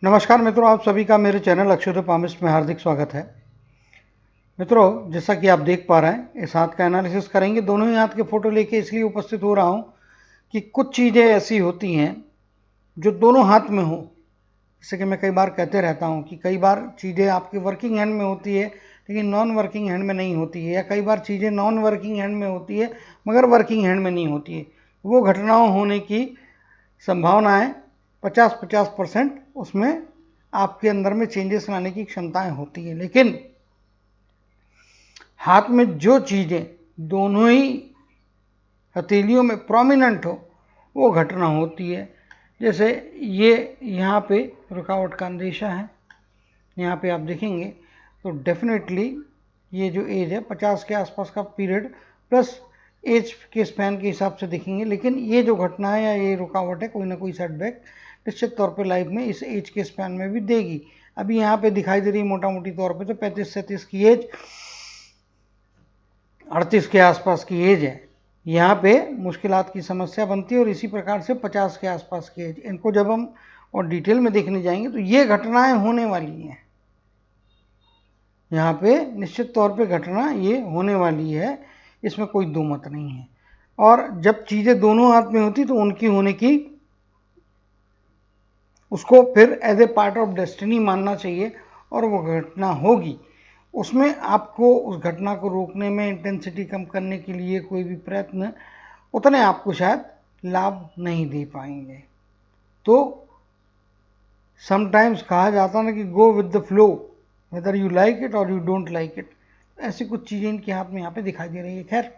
नमस्कार मित्रों, आप सभी का मेरे चैनल अक्षुत पामिस्ट में हार्दिक स्वागत है। मित्रों, जैसा कि आप देख पा रहे हैं, इस हाथ का एनालिसिस करेंगे। दोनों ही हाथ के फोटो लेके इसलिए उपस्थित हो रहा हूं कि कुछ चीज़ें ऐसी होती हैं जो दोनों हाथ में हो। जैसे कि मैं कई बार कहते रहता हूं कि कई बार चीज़ें आपके वर्किंग हैंड में होती है लेकिन नॉन वर्किंग हैंड में नहीं होती है, या कई बार चीज़ें नॉन वर्किंग हैंड में होती है मगर वर्किंग हैंड में नहीं होती है। वो घटनाओं होने की संभावनाएं 50-50% उसमें आपके अंदर में चेंजेस लाने की क्षमताएं होती है। लेकिन हाथ में जो चीज़ें दोनों ही हथेलियों में प्रोमिनेंट हो वो घटना होती है। जैसे ये यहाँ पे रुकावट का अंदेशा है, यहाँ पे आप देखेंगे तो डेफिनेटली ये जो एज है 50 के आसपास का पीरियड प्लस एज के स्पैन के हिसाब से देखेंगे। लेकिन ये जो घटना है या ये रुकावट है, कोई ना कोई सेटबैक निश्चित तौर पे लाइफ में इस एज के स्पैन में भी देगी। अभी यहाँ पे दिखाई दे रही है मोटा मोटी तौर पे तो 35-37 की एज, 38 के आसपास की एज है। यहाँ पे मुश्किलात की समस्या बनती है और इसी प्रकार से 50 के आसपास की एज। इनको जब हम और डिटेल में देखने जाएंगे तो ये घटनाएं होने वाली हैं। यहाँ पे निश्चित तौर पे घटना ये होने वाली है, इसमें कोई दो मत नहीं है। और जब चीज़ें दोनों हाथ में होती तो उनकी होने की उसको फिर as a part of destiny मानना चाहिए और वो घटना होगी। उसमें आपको उस घटना को रोकने में, इंटेंसिटी कम करने के लिए कोई भी प्रयत्न उतने आपको शायद लाभ नहीं दे पाएंगे। तो समटाइम्स कहा जाता ना कि go with the flow, whether you like it और यू डोंट लाइक इट। ऐसी कुछ चीज़ें इनके हाथ में यहाँ पे दिखाई दे रही है। खैर,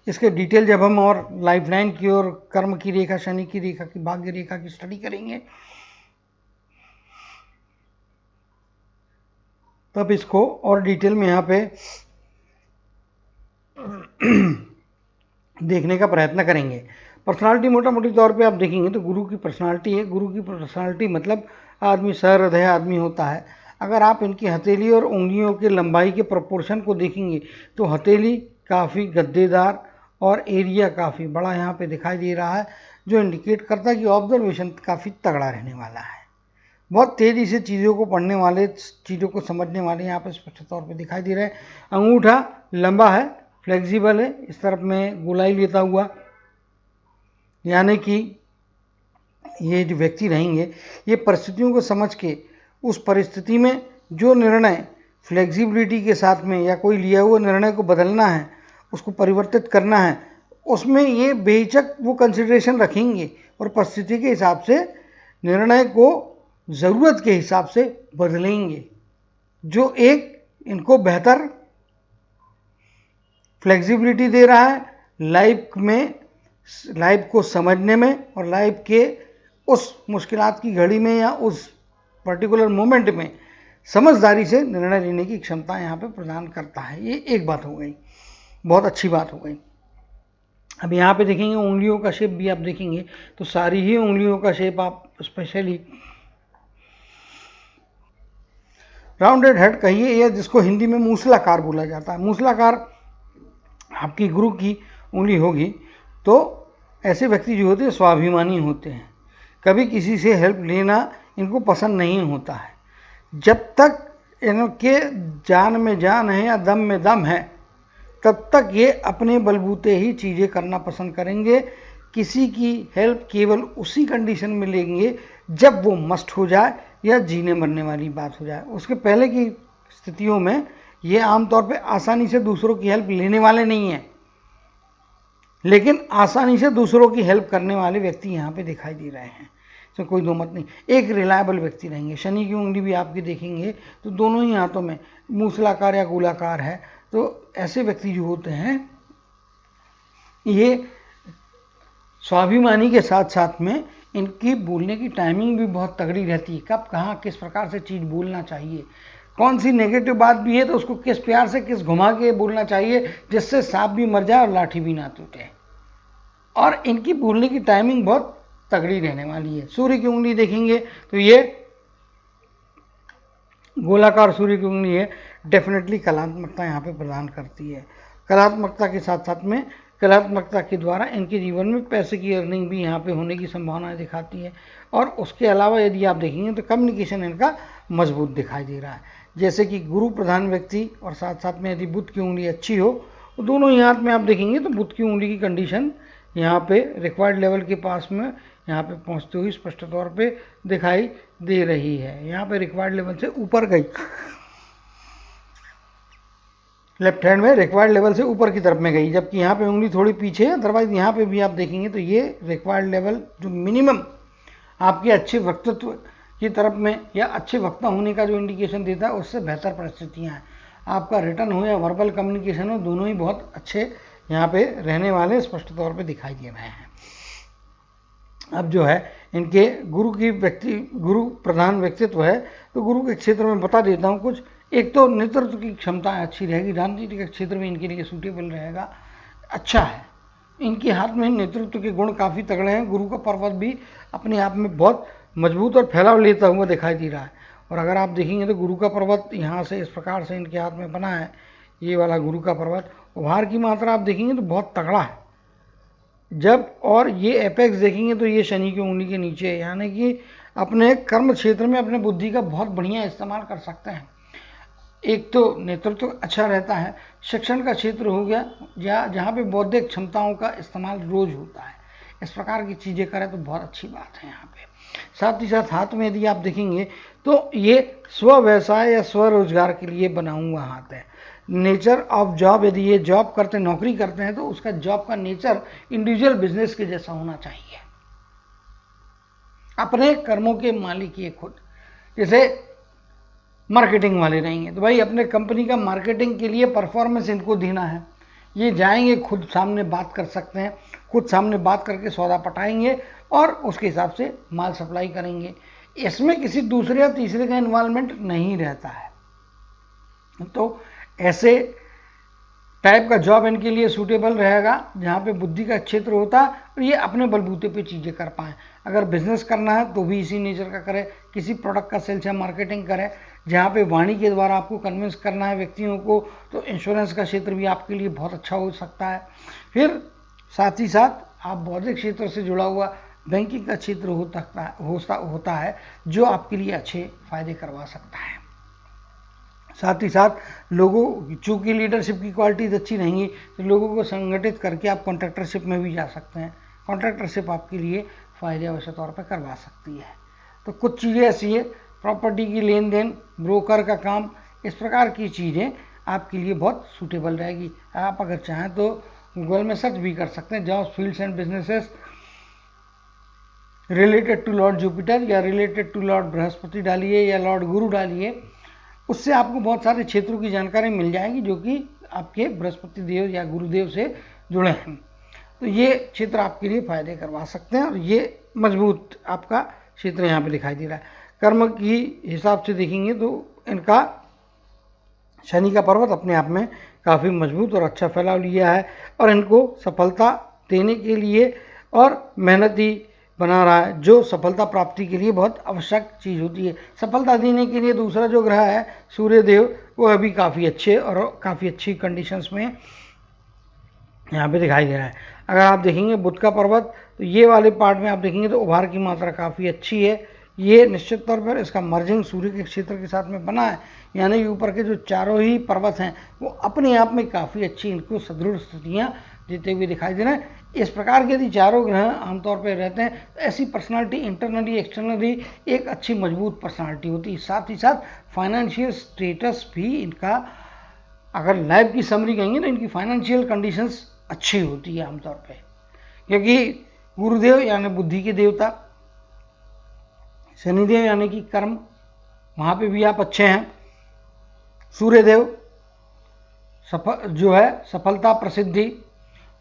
इसके डिटेल जब हम और लाइफलाइन की और कर्म की रेखा, शनि की रेखा की, भाग्य रेखा की स्टडी करेंगे तब इसको और डिटेल में यहाँ पे देखने का प्रयत्न करेंगे। पर्सनालिटी मोटा मोटी तौर पे आप देखेंगे तो गुरु की पर्सनालिटी है। गुरु की पर्सनालिटी मतलब आदमी सहृदय आदमी होता है। अगर आप इनकी हथेली और उंगलियों के लंबाई के प्रोपोर्शन को देखेंगे तो हथेली काफ़ी गद्देदार और एरिया काफ़ी बड़ा यहाँ पे दिखाई दे रहा है, जो इंडिकेट करता है कि ऑब्जर्वेशन काफ़ी तगड़ा रहने वाला है। बहुत तेज़ी से चीज़ों को पढ़ने वाले, चीज़ों को समझने वाले यहाँ पे स्पष्ट तौर पे दिखाई दे रहे हैं। अंगूठा लंबा है, फ्लेक्सिबल है, इस तरफ में गोलाई लेता हुआ, यानी कि ये जो व्यक्ति रहेंगे ये परिस्थितियों को समझ के उस परिस्थिति में जो निर्णय फ्लेक्सिबिलिटी के साथ में या कोई लिया हुआ निर्णय को बदलना है, उसको परिवर्तित करना है, उसमें ये बेहिचक वो कंसिडरेशन रखेंगे और परिस्थिति के हिसाब से निर्णय को ज़रूरत के हिसाब से बदलेंगे, जो एक इनको बेहतर फ्लेक्सिबिलिटी दे रहा है लाइफ में, लाइफ को समझने में और लाइफ के उस मुश्किलात की घड़ी में या उस पर्टिकुलर मोमेंट में समझदारी से निर्णय लेने की क्षमता यहाँ पे प्रदान करता है। ये एक बात हो गई, बहुत अच्छी बात हो गई। अब यहाँ पे देखेंगे उंगलियों का शेप भी आप देखेंगे तो सारी ही उंगलियों का शेप आप स्पेशली राउंडेड हेड कहिए या जिसको हिंदी में मूसलाकार बोला जाता है। मूसलाकार आपकी गुरु की उंगली होगी तो ऐसे व्यक्ति जो होते हैं स्वाभिमानी होते हैं, कभी किसी से हेल्प लेना इनको पसंद नहीं होता है। जब तक इनके जान में जान है या दम में दम है तब तक ये अपने बलबूते ही चीज़ें करना पसंद करेंगे। किसी की हेल्प केवल उसी कंडीशन में लेंगे जब वो मस्ट हो जाए या जीने मरने वाली बात हो जाए। उसके पहले की स्थितियों में ये आमतौर पे आसानी से दूसरों की हेल्प लेने वाले नहीं हैं, लेकिन आसानी से दूसरों की हेल्प करने वाले व्यक्ति यहाँ पे दिखाई दे रहे हैं, इसमें कोई दो मत नहीं। एक रिलायबल व्यक्ति रहेंगे। शनि की उंगली भी आपकी देखेंगे तो दोनों ही हाथों में मूसलाकार या गोलाकार है, तो ऐसे व्यक्ति जो होते हैं ये स्वाभिमानी के साथ साथ में इनकी बोलने की टाइमिंग भी बहुत तगड़ी रहती है। कब कहाँ किस प्रकार से चीज़ बोलना चाहिए, कौन सी नेगेटिव बात भी है तो उसको किस प्यार से किस घुमा के बोलना चाहिए जिससे सांप भी मर जाए और लाठी भी ना टूटे। और इनकी बोलने की टाइमिंग बहुत तगड़ी रहने वाली है। सूर्य की उंगली देखेंगे तो ये गोलाकार सूर्य की उंगली है, डेफिनेटली कलात्मकता यहाँ पे प्रदान करती है। कलात्मकता के साथ साथ में कलात्मकता के द्वारा इनके जीवन में पैसे की अर्निंग भी यहाँ पे होने की संभावना दिखाती है। और उसके अलावा यदि आप देखेंगे तो कम्युनिकेशन इनका मजबूत दिखाई दे रहा है। जैसे कि गुरु प्रधान व्यक्ति और साथ साथ में यदि बुध की उंगली अच्छी हो तो दोनों ही हाथ में आप देखेंगे तो बुध की उंगली की कंडीशन यहाँ पे रिक्वायर्ड लेवल के पास में यहाँ पे पहुँचते हुए स्पष्ट तौर पे दिखाई दे रही है। यहाँ पे रिक्वायर्ड लेवल से ऊपर गई, लेफ्ट हैंड में रिक्वायर्ड लेवल से ऊपर की तरफ में गई, जबकि यहाँ पे उंगली थोड़ी पीछे है। अदरवाइज यहाँ पे भी आप देखेंगे तो ये रिक्वायर्ड लेवल जो मिनिमम आपके अच्छे वक्तत्व की तरफ में या अच्छे वक्ता होने का जो इंडिकेशन देता है उससे बेहतर परिस्थितियाँ हैं। आपका रिटर्न हो या वर्बल कम्युनिकेशन हो, दोनों ही बहुत अच्छे यहाँ पे रहने वाले स्पष्ट तौर पे दिखाई दे रहे हैं। अब जो है इनके गुरु प्रधान व्यक्तित्व है, तो गुरु के क्षेत्र में बता देता हूँ कुछ। एक तो नेतृत्व की क्षमताएं अच्छी रहेगी, राजनीतिक क्षेत्र में इनके लिए सूटेबल रहेगा, अच्छा है। इनके हाथ में नेतृत्व के गुण काफ़ी तगड़े हैं। गुरु का पर्वत भी अपने आप में बहुत मजबूत और फैलाव लेता हुआ दिखाई दे रहा है। और अगर आप देखेंगे तो गुरु का पर्वत यहाँ से इस प्रकार से इनके हाथ में बना है, ये वाला गुरु का पर्वत। उभार की मात्रा आप देखेंगे तो बहुत तगड़ा है जब, और ये एपेक्स देखेंगे तो ये शनि की उंगली के नीचे है, यानी कि अपने कर्म क्षेत्र में अपने बुद्धि का बहुत बढ़िया इस्तेमाल कर सकते हैं। एक तो नेतृत्व अच्छा रहता है, शिक्षण का क्षेत्र हो गया या जहाँ पे बौद्धिक क्षमताओं का इस्तेमाल रोज होता है, इस प्रकार की चीज़ें करें तो बहुत अच्छी बात है यहाँ पे। साथ ही साथ हाथ में यदि आप देखेंगे तो ये स्व व्यवसाय या स्वरोजगार के लिए बना हुआ हाथ है। नेचर ऑफ जॉब, यदि ये जॉब करते नौकरी करते हैं तो उसका जॉब का नेचर इंडिविजुअल बिजनेस के जैसा होना चाहिए, अपने कर्मों के मालिक ये खुद। जैसे मार्केटिंग वाले रहेंगे तो भाई अपने कंपनी का मार्केटिंग के लिए परफॉर्मेंस इनको देना है, ये जाएंगे खुद सामने बात कर सकते हैं, खुद सामने बात करके सौदा पटाएंगे और उसके हिसाब से माल सप्लाई करेंगे। इसमें किसी दूसरे या तीसरे का इन्वॉल्वमेंट नहीं रहता है। तो ऐसे टाइप का जॉब इनके लिए सूटेबल रहेगा जहाँ पे बुद्धि का क्षेत्र होता है और ये अपने बलबूते पे चीज़ें कर पाएँ। अगर बिजनेस करना है तो भी इसी नेचर का करें, किसी प्रोडक्ट का सेल्स या मार्केटिंग करें जहाँ पे वाणी के द्वारा आपको कन्विंस करना है व्यक्तियों को, तो इंश्योरेंस का क्षेत्र भी आपके लिए बहुत अच्छा हो सकता है। फिर साथ ही साथ आप बौद्धिक क्षेत्र से जुड़ा हुआ बैंकिंग का क्षेत्र होता है जो आपके लिए अच्छे फायदे करवा सकता है। साथ ही साथ लोगों, चूँकि लीडरशिप की क्वालिटीज अच्छी रहेंगी तो लोगों को संगठित करके आप कॉन्ट्रैक्टरशिप में भी जा सकते हैं। कॉन्ट्रैक्टरशिप आपके लिए फायदे अवश्य तौर पर करवा सकती है। तो कुछ चीज़ें ऐसी है, प्रॉपर्टी की लेन देन, ब्रोकर का काम, इस प्रकार की चीज़ें आपके लिए बहुत सूटेबल रहेगी। आप अगर चाहें तो गूगल में सर्च भी कर सकते हैं, jobs, fields and businesses related to lord Jupiter या रिलेटेड टू लॉर्ड बृहस्पति डालिए या लॉर्ड गुरु डालिए, उससे आपको बहुत सारे क्षेत्रों की जानकारी मिल जाएगी जो कि आपके बृहस्पति देव या गुरुदेव से जुड़े हैं। तो ये क्षेत्र आपके लिए फायदे करवा सकते हैं और ये मजबूत आपका क्षेत्र यहाँ पे दिखाई दे रहा है। कर्म की हिसाब से देखेंगे तो इनका शनि का पर्वत अपने आप में काफ़ी मजबूत और अच्छा फैलाव लिया है और इनको सफलता देने के लिए और मेहनती बना रहा है, जो सफलता प्राप्ति के लिए बहुत आवश्यक चीज़ होती है। सफलता देने के लिए दूसरा जो ग्रह है सूर्य देव, वो अभी काफ़ी अच्छे और काफ़ी अच्छी कंडीशंस में यहाँ पे दिखाई दे रहा है। अगर आप देखेंगे बुध का पर्वत, तो ये वाले पार्ट में आप देखेंगे तो उभार की मात्रा काफ़ी अच्छी है। ये निश्चित तौर पर इसका मर्जिंग सूर्य के क्षेत्र के साथ में बना है, यानी कि ऊपर के जो चारों ही पर्वत हैं वो अपने आप में काफ़ी अच्छी इनको सदृढ़ स्थितियाँ देते हुए दिखाई दे रहे हैं। इस प्रकार के यदि चारों ग्रह आमतौर पर रहते हैं तो ऐसी पर्सनालिटी इंटरनली एक्सटर्नली एक अच्छी मजबूत पर्सनालिटी होती है। साथ ही साथ फाइनेंशियल स्टेटस भी इनका, अगर लाइफ की समरी कहेंगे तो इनकी फाइनेंशियल कंडीशंस अच्छी होती है आमतौर पे, क्योंकि गुरुदेव यानी बुद्धि के देवता, शनिदेव यानी कि कर्म, वहाँ पे भी आप अच्छे हैं। सूर्यदेव जो है सफलता, प्रसिद्धि,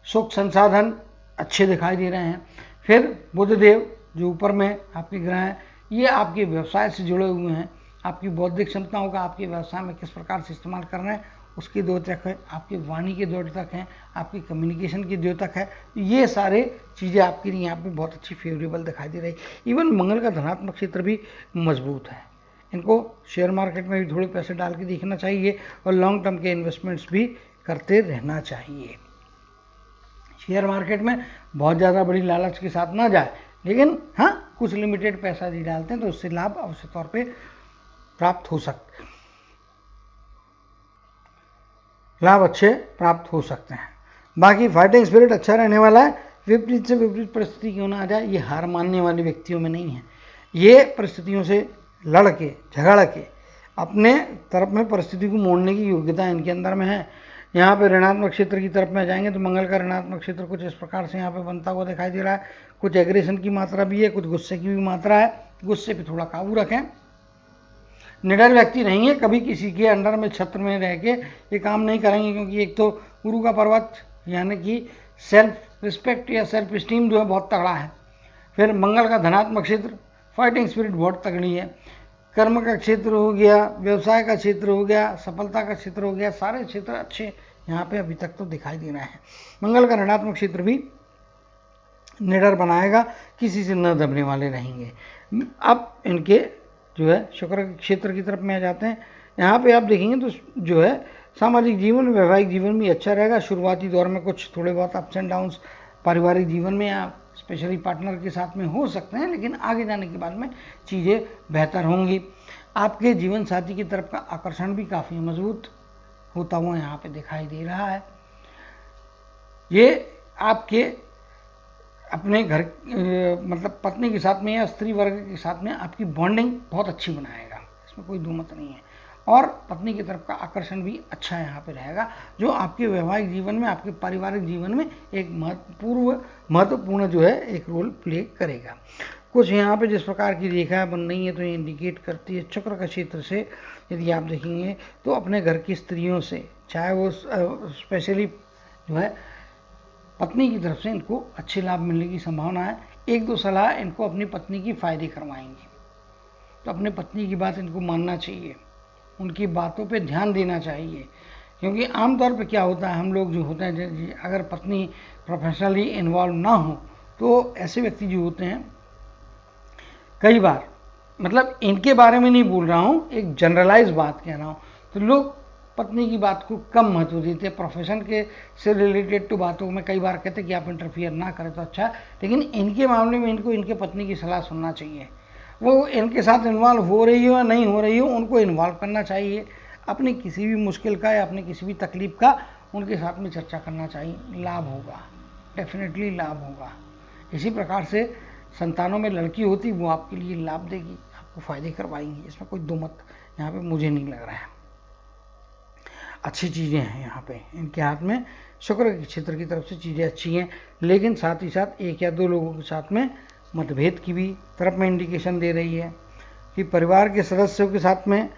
सुख, संसाधन अच्छे दिखाई दे रहे हैं। फिर बुधदेव जो ऊपर में आपके ग्रह हैं, ये आपके व्यवसाय से जुड़े हुए हैं। आपकी बौद्धिक क्षमताओं का आपके व्यवसाय में किस प्रकार से इस्तेमाल कर रहे हैं उसके द्योतक है, आपकी वाणी के द्योतक हैं, आपकी कम्युनिकेशन की द्योतक है। ये सारे चीज़ें आपके लिए यहाँ पे बहुत अच्छी फेवरेबल दिखाई दे रही। इवन मंगल का धनात्मक क्षेत्र भी मजबूत है। इनको शेयर मार्केट में भी थोड़े पैसे डाल के देखना चाहिए और लॉन्ग टर्म के इन्वेस्टमेंट्स भी करते रहना चाहिए। शेयर मार्केट में बहुत ज़्यादा बड़ी लालच के साथ ना जाए, लेकिन हाँ कुछ लिमिटेड पैसा यदि डालते हैं तो उससे लाभ अवश्य तौर पे प्राप्त हो सकते हैं, लाभ अच्छे प्राप्त हो सकते हैं। बाकी फाइटिंग स्पिरिट अच्छा रहने वाला है। विपरीत से विपरीत परिस्थिति क्यों ना आ जाए, ये हार मानने वाले व्यक्तियों में नहीं है। ये परिस्थितियों से लड़ के झगड़ के अपने तरफ में परिस्थिति को मोड़ने की योग्यता इनके अंदर में है। यहाँ पे ऋणात्मक क्षेत्र की तरफ में जाएंगे तो मंगल का ऋणात्मक क्षेत्र कुछ इस प्रकार से यहाँ पे बनता हुआ दिखाई दे रहा है। कुछ एग्रेशन की मात्रा भी है, कुछ गुस्से की भी मात्रा है। गुस्से पे थोड़ा काबू रखें। निडर व्यक्ति नहीं है, कभी किसी के अंडर में छत्र में रह के ये काम नहीं करेंगे, क्योंकि एक तो गुरु का पर्वत यानी कि सेल्फ रिस्पेक्ट या सेल्फ स्टीम जो है बहुत तगड़ा है। फिर मंगल का धनात्मक क्षेत्र, फाइटिंग स्पिरिट बहुत तगड़ी है। कर्म का क्षेत्र हो गया, व्यवसाय का क्षेत्र हो गया, सफलता का क्षेत्र हो गया, सारे क्षेत्र अच्छे यहाँ पे अभी तक तो दिखाई दे रहे हैं। मंगल का ऋणात्मक क्षेत्र भी निडर बनाएगा, किसी से न दबने वाले रहेंगे। अब इनके जो है शुक्र के क्षेत्र की तरफ में आ जाते हैं। यहाँ पे आप देखेंगे तो जो है सामाजिक जीवन, वैवाहिक जीवन भी अच्छा रहेगा। शुरुआती दौर में कुछ थोड़े बहुत अप्स एंड डाउन्स पारिवारिक जीवन में या स्पेशली पार्टनर के साथ में हो सकते हैं, लेकिन आगे जाने के बाद में चीज़ें बेहतर होंगी। आपके जीवन साथी की तरफ का आकर्षण भी काफ़ी मजबूत होता हुआ यहाँ पे दिखाई दे रहा है। ये आपके अपने घर मतलब पत्नी के साथ में या स्त्री वर्ग के साथ में आपकी बॉन्डिंग बहुत अच्छी बनाएगा, इसमें कोई दो मत नहीं है। और पत्नी की तरफ का आकर्षण भी अच्छा यहाँ पे रहेगा, जो आपके वैवाहिक जीवन में, आपके पारिवारिक जीवन में एक महत्वपूर्ण जो है एक रोल प्ले करेगा। कुछ यहाँ पे जिस प्रकार की रेखा बन रही है तो ये इंडिकेट करती है शुक्र का क्षेत्र से यदि आप देखेंगे तो अपने घर की स्त्रियों से, चाहे वो स्पेशली जो है पत्नी की तरफ से इनको अच्छे लाभ मिलने की संभावना है। एक दो सलाह इनको अपनी पत्नी की फायदे करवाएंगी, तो अपने पत्नी की बात इनको मानना चाहिए, उनकी बातों पे ध्यान देना चाहिए। क्योंकि आमतौर पे क्या होता है, हम लोग जो होते हैं, अगर पत्नी प्रोफेशनली इन्वॉल्व ना हो तो ऐसे व्यक्ति जो होते हैं कई बार, मतलब इनके बारे में नहीं बोल रहा हूँ, एक जनरलाइज बात कह रहा हूँ, तो लोग पत्नी की बात को कम महत्व देते हैं। प्रोफेशन के से रिलेटेड तो बातों में कई बार कहते हैं कि आप इंटरफियर ना करें तो अच्छा, लेकिन इनके मामले में इनको इनके पत्नी की सलाह सुनना चाहिए। वो इनके साथ इन्वॉल्व हो रही हो या नहीं हो रही हो, उनको इन्वॉल्व करना चाहिए। अपनी किसी भी मुश्किल का या अपनी किसी भी तकलीफ का उनके साथ में चर्चा करना चाहिए, लाभ होगा, डेफिनेटली लाभ होगा। इसी प्रकार से संतानों में लड़की होती, वो आपके लिए लाभ देगी, आपको फायदे करवाएंगी, इसमें कोई दो मत यहाँ पे मुझे नहीं लग रहा है। अच्छी चीज़ें हैं यहाँ पे इनके हाथ में, शुक्र के क्षेत्र की तरफ से चीज़ें अच्छी हैं, लेकिन साथ ही साथ एक या दो लोगों के साथ में मतभेद की भी तरफ में इंडिकेशन दे रही है कि परिवार के सदस्यों के साथ में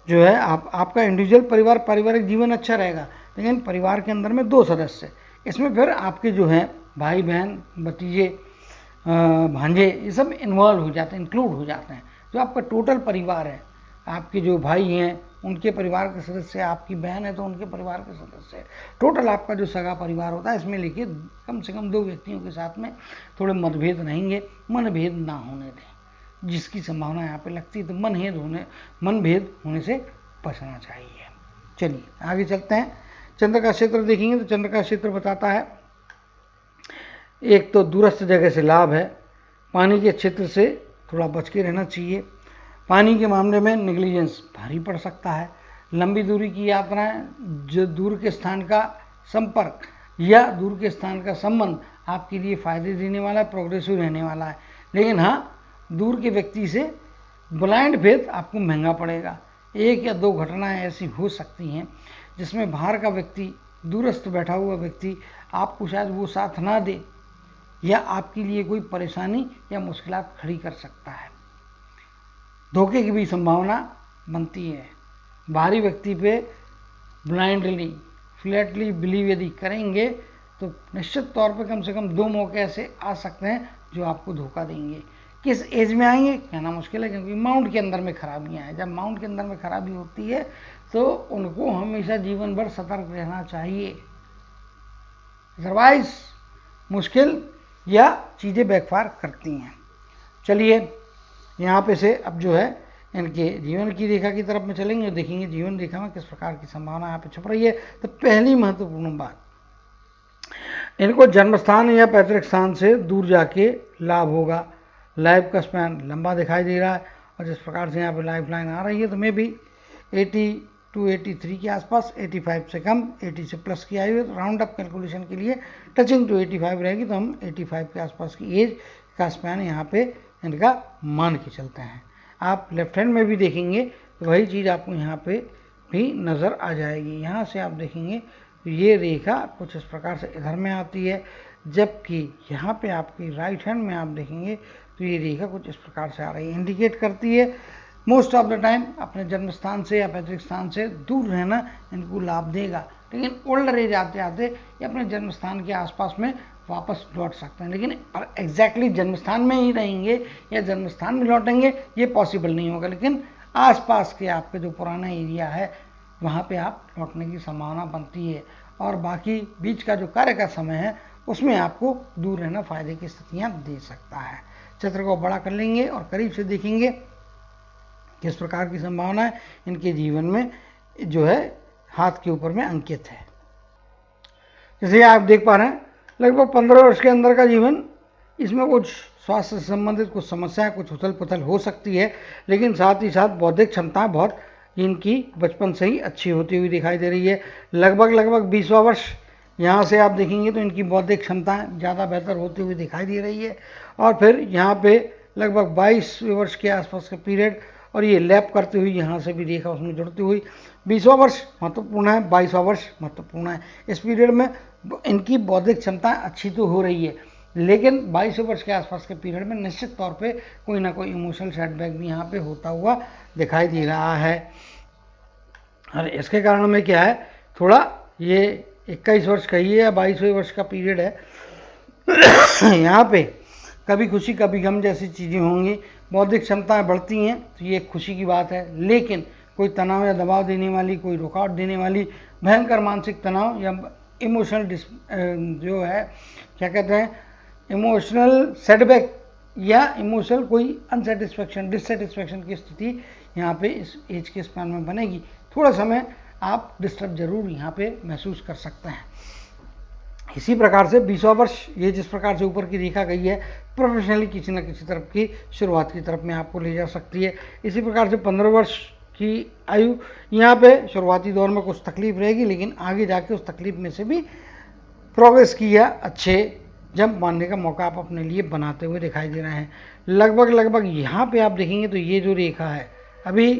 जो है आपका इंडिविजुअल परिवार पारिवारिक जीवन अच्छा रहेगा, लेकिन परिवार के अंदर में दो सदस्य, इसमें फिर आपके जो हैं भाई बहन भतीजे भांजे ये सब इन्वॉल्व हो जाते हैं, इंक्लूड हो जाते हैं। जो आपका टोटल परिवार है, आपके जो भाई हैं उनके परिवार के सदस्य, आपकी बहन है तो उनके परिवार के सदस्य, टोटल आपका जो सगा परिवार होता है, इसमें लेके कम से कम दो व्यक्तियों के साथ में थोड़े मतभेद रहेंगे। मनभेद ना होने दें, जिसकी संभावना यहाँ पे लगती है, तो मनभेद होने से बचना चाहिए। चलिए आगे चलते हैं। चंद्र का क्षेत्र देखेंगे तो चंद्र का क्षेत्र बताता है एक तो दूरस्थ जगह से लाभ है, पानी के क्षेत्र से थोड़ा बच के रहना चाहिए, पानी के मामले में नेग्लिजेंस भारी पड़ सकता है, लंबी दूरी की यात्राएं, जो दूर के स्थान का संपर्क या दूर के स्थान का संबंध आपके लिए फायदे देने वाला है, प्रोग्रेसिव रहने वाला है, लेकिन हाँ दूर के व्यक्ति से ब्लाइंड फेथ आपको महंगा पड़ेगा। एक या दो घटनाएं ऐसी हो सकती हैं जिसमें बाहर का व्यक्ति, दूरस्थ बैठा हुआ व्यक्ति आपको शायद वो साथ ना दे या आपके लिए कोई परेशानी या मुश्किलात खड़ी कर सकता है। धोखे की भी संभावना बनती है। बाहरी व्यक्ति पे ब्लाइंडली फ्लैटली बिलीव यदि करेंगे तो निश्चित तौर पे कम से कम दो मौके ऐसे आ सकते हैं जो आपको धोखा देंगे। किस एज में आएंगे कहना मुश्किल है, क्योंकि माउंट के अंदर में खराबियां हैं। जब माउंट के अंदर में खराबी होती है तो उनको हमेशा जीवन भर सतर्क रहना चाहिए, अदरवाइज मुश्किल या चीज़ें बैकफायर करती हैं। चलिए यहाँ पे से अब जो है इनके जीवन की रेखा की तरफ में चलेंगे, देखेंगे जीवन रेखा में किस प्रकार की संभावना यहाँ पे छुप रही है। तो पहली महत्वपूर्ण बात, इनको जन्मस्थान या पैतृक स्थान से दूर जाके लाभ होगा। लाइफ का स्पैन लंबा दिखाई दे रहा है और जिस प्रकार से यहाँ पे लाइफ लाइन आ रही है तो मे भी 80 to 83 के आसपास, 85 से कम, 80 से प्लस की आयु है तो राउंड अप कैलकुलेशन के लिए टचिंग टू 85 रहेगी तो हम 85 के आसपास की एज का स्पैन यहाँ पे इनका मान के चलते हैं। आप लेफ्ट हैंड में भी देखेंगे तो वही चीज़ आपको यहाँ पे भी नज़र आ जाएगी। यहाँ से आप देखेंगे तो ये रेखा कुछ इस प्रकार से इधर में आती है, जबकि यहाँ पे आपकी राइट हैंड में आप देखेंगे तो ये रेखा कुछ इस प्रकार से आ रही है। इंडिकेट करती है मोस्ट ऑफ द टाइम अपने जन्म स्थान से या पैतृक स्थान से दूर रहना इनको लाभ देगा, लेकिन ओल्डर एज आते आते ये अपने जन्म स्थान के आसपास में वापस लौट सकते हैं। लेकिन एग्जैक्टली जन्म स्थान में ही रहेंगे या जन्म स्थान में लौटेंगे ये पॉसिबल नहीं होगा, लेकिन आसपास के आपके जो पुराना एरिया है वहाँ पे आप लौटने की संभावना बनती है। और बाकी बीच का जो कार्य का समय है उसमें आपको दूर रहना फायदे की स्थितियाँ दे सकता है। चित्र को बड़ा कर लेंगे और करीब से देखेंगे किस प्रकार की संभावना है इनके जीवन में जो है हाथ के ऊपर में अंकित है। जैसे आप देख पा रहे हैं लगभग 15 वर्ष के अंदर का जीवन, इसमें कुछ स्वास्थ्य से संबंधित कुछ समस्याएं, कुछ उथल पुथल हो सकती है, लेकिन साथ ही साथ बौद्धिक क्षमताएं बहुत इनकी बचपन से ही अच्छी होती हुई दिखाई दे रही है। लगभग 20वां वर्ष यहाँ से आप देखेंगे तो इनकी बौद्धिक क्षमताएं ज़्यादा बेहतर होती हुई दिखाई दे रही है। और फिर यहाँ पे लगभग 22वें वर्ष के आसपास का पीरियड और ये लैप करती हुई यहाँ से भी रेखा उसमें जुड़ती हुई 20वां वर्ष महत्वपूर्ण है, 22वां वर्ष महत्वपूर्ण है। इस पीरियड में इनकी बौद्धिक क्षमताएं अच्छी तो हो रही है, लेकिन 22वें वर्ष के आसपास के पीरियड में निश्चित तौर पे कोई ना कोई इमोशनल सेटबैक भी यहाँ पे होता हुआ दिखाई दे रहा है। और इसके कारण में क्या है, थोड़ा ये 21 वर्ष का ही है या 22वें वर्ष का पीरियड है यहाँ पे कभी खुशी कभी गम जैसी चीज़ें होंगी। बौद्धिक क्षमताएं बढ़ती हैं तो ये खुशी की बात है, लेकिन कोई तनाव या दबाव देने वाली, कोई रुकावट देने वाली भयंकर मानसिक तनाव या इमोशनल जो है क्या कहते हैं इमोशनल सेटबैक या इमोशनल कोई अनसेटिस्फैक्शन, डिससेटिस्फैक्शन की स्थिति यहाँ पे इस एज के स्पैन में बनेगी। थोड़ा समय आप डिस्टर्ब जरूर यहाँ पे महसूस कर सकते हैं। इसी प्रकार से 20वां वर्ष ये जिस प्रकार से ऊपर की रेखा गई है प्रोफेशनली किसी न किसी तरफ की शुरुआत की तरफ में आपको ले जा सकती है। इसी प्रकार से 15 वर्ष की आयु यहाँ पे शुरुआती दौर में कुछ तकलीफ रहेगी, लेकिन आगे जाके उस तकलीफ में से भी प्रोग्रेस की या अच्छे जंप मारने का मौका आप अपने लिए बनाते हुए दिखाई दे रहे हैं। लगभग यहाँ पे आप देखेंगे तो ये जो रेखा है, अभी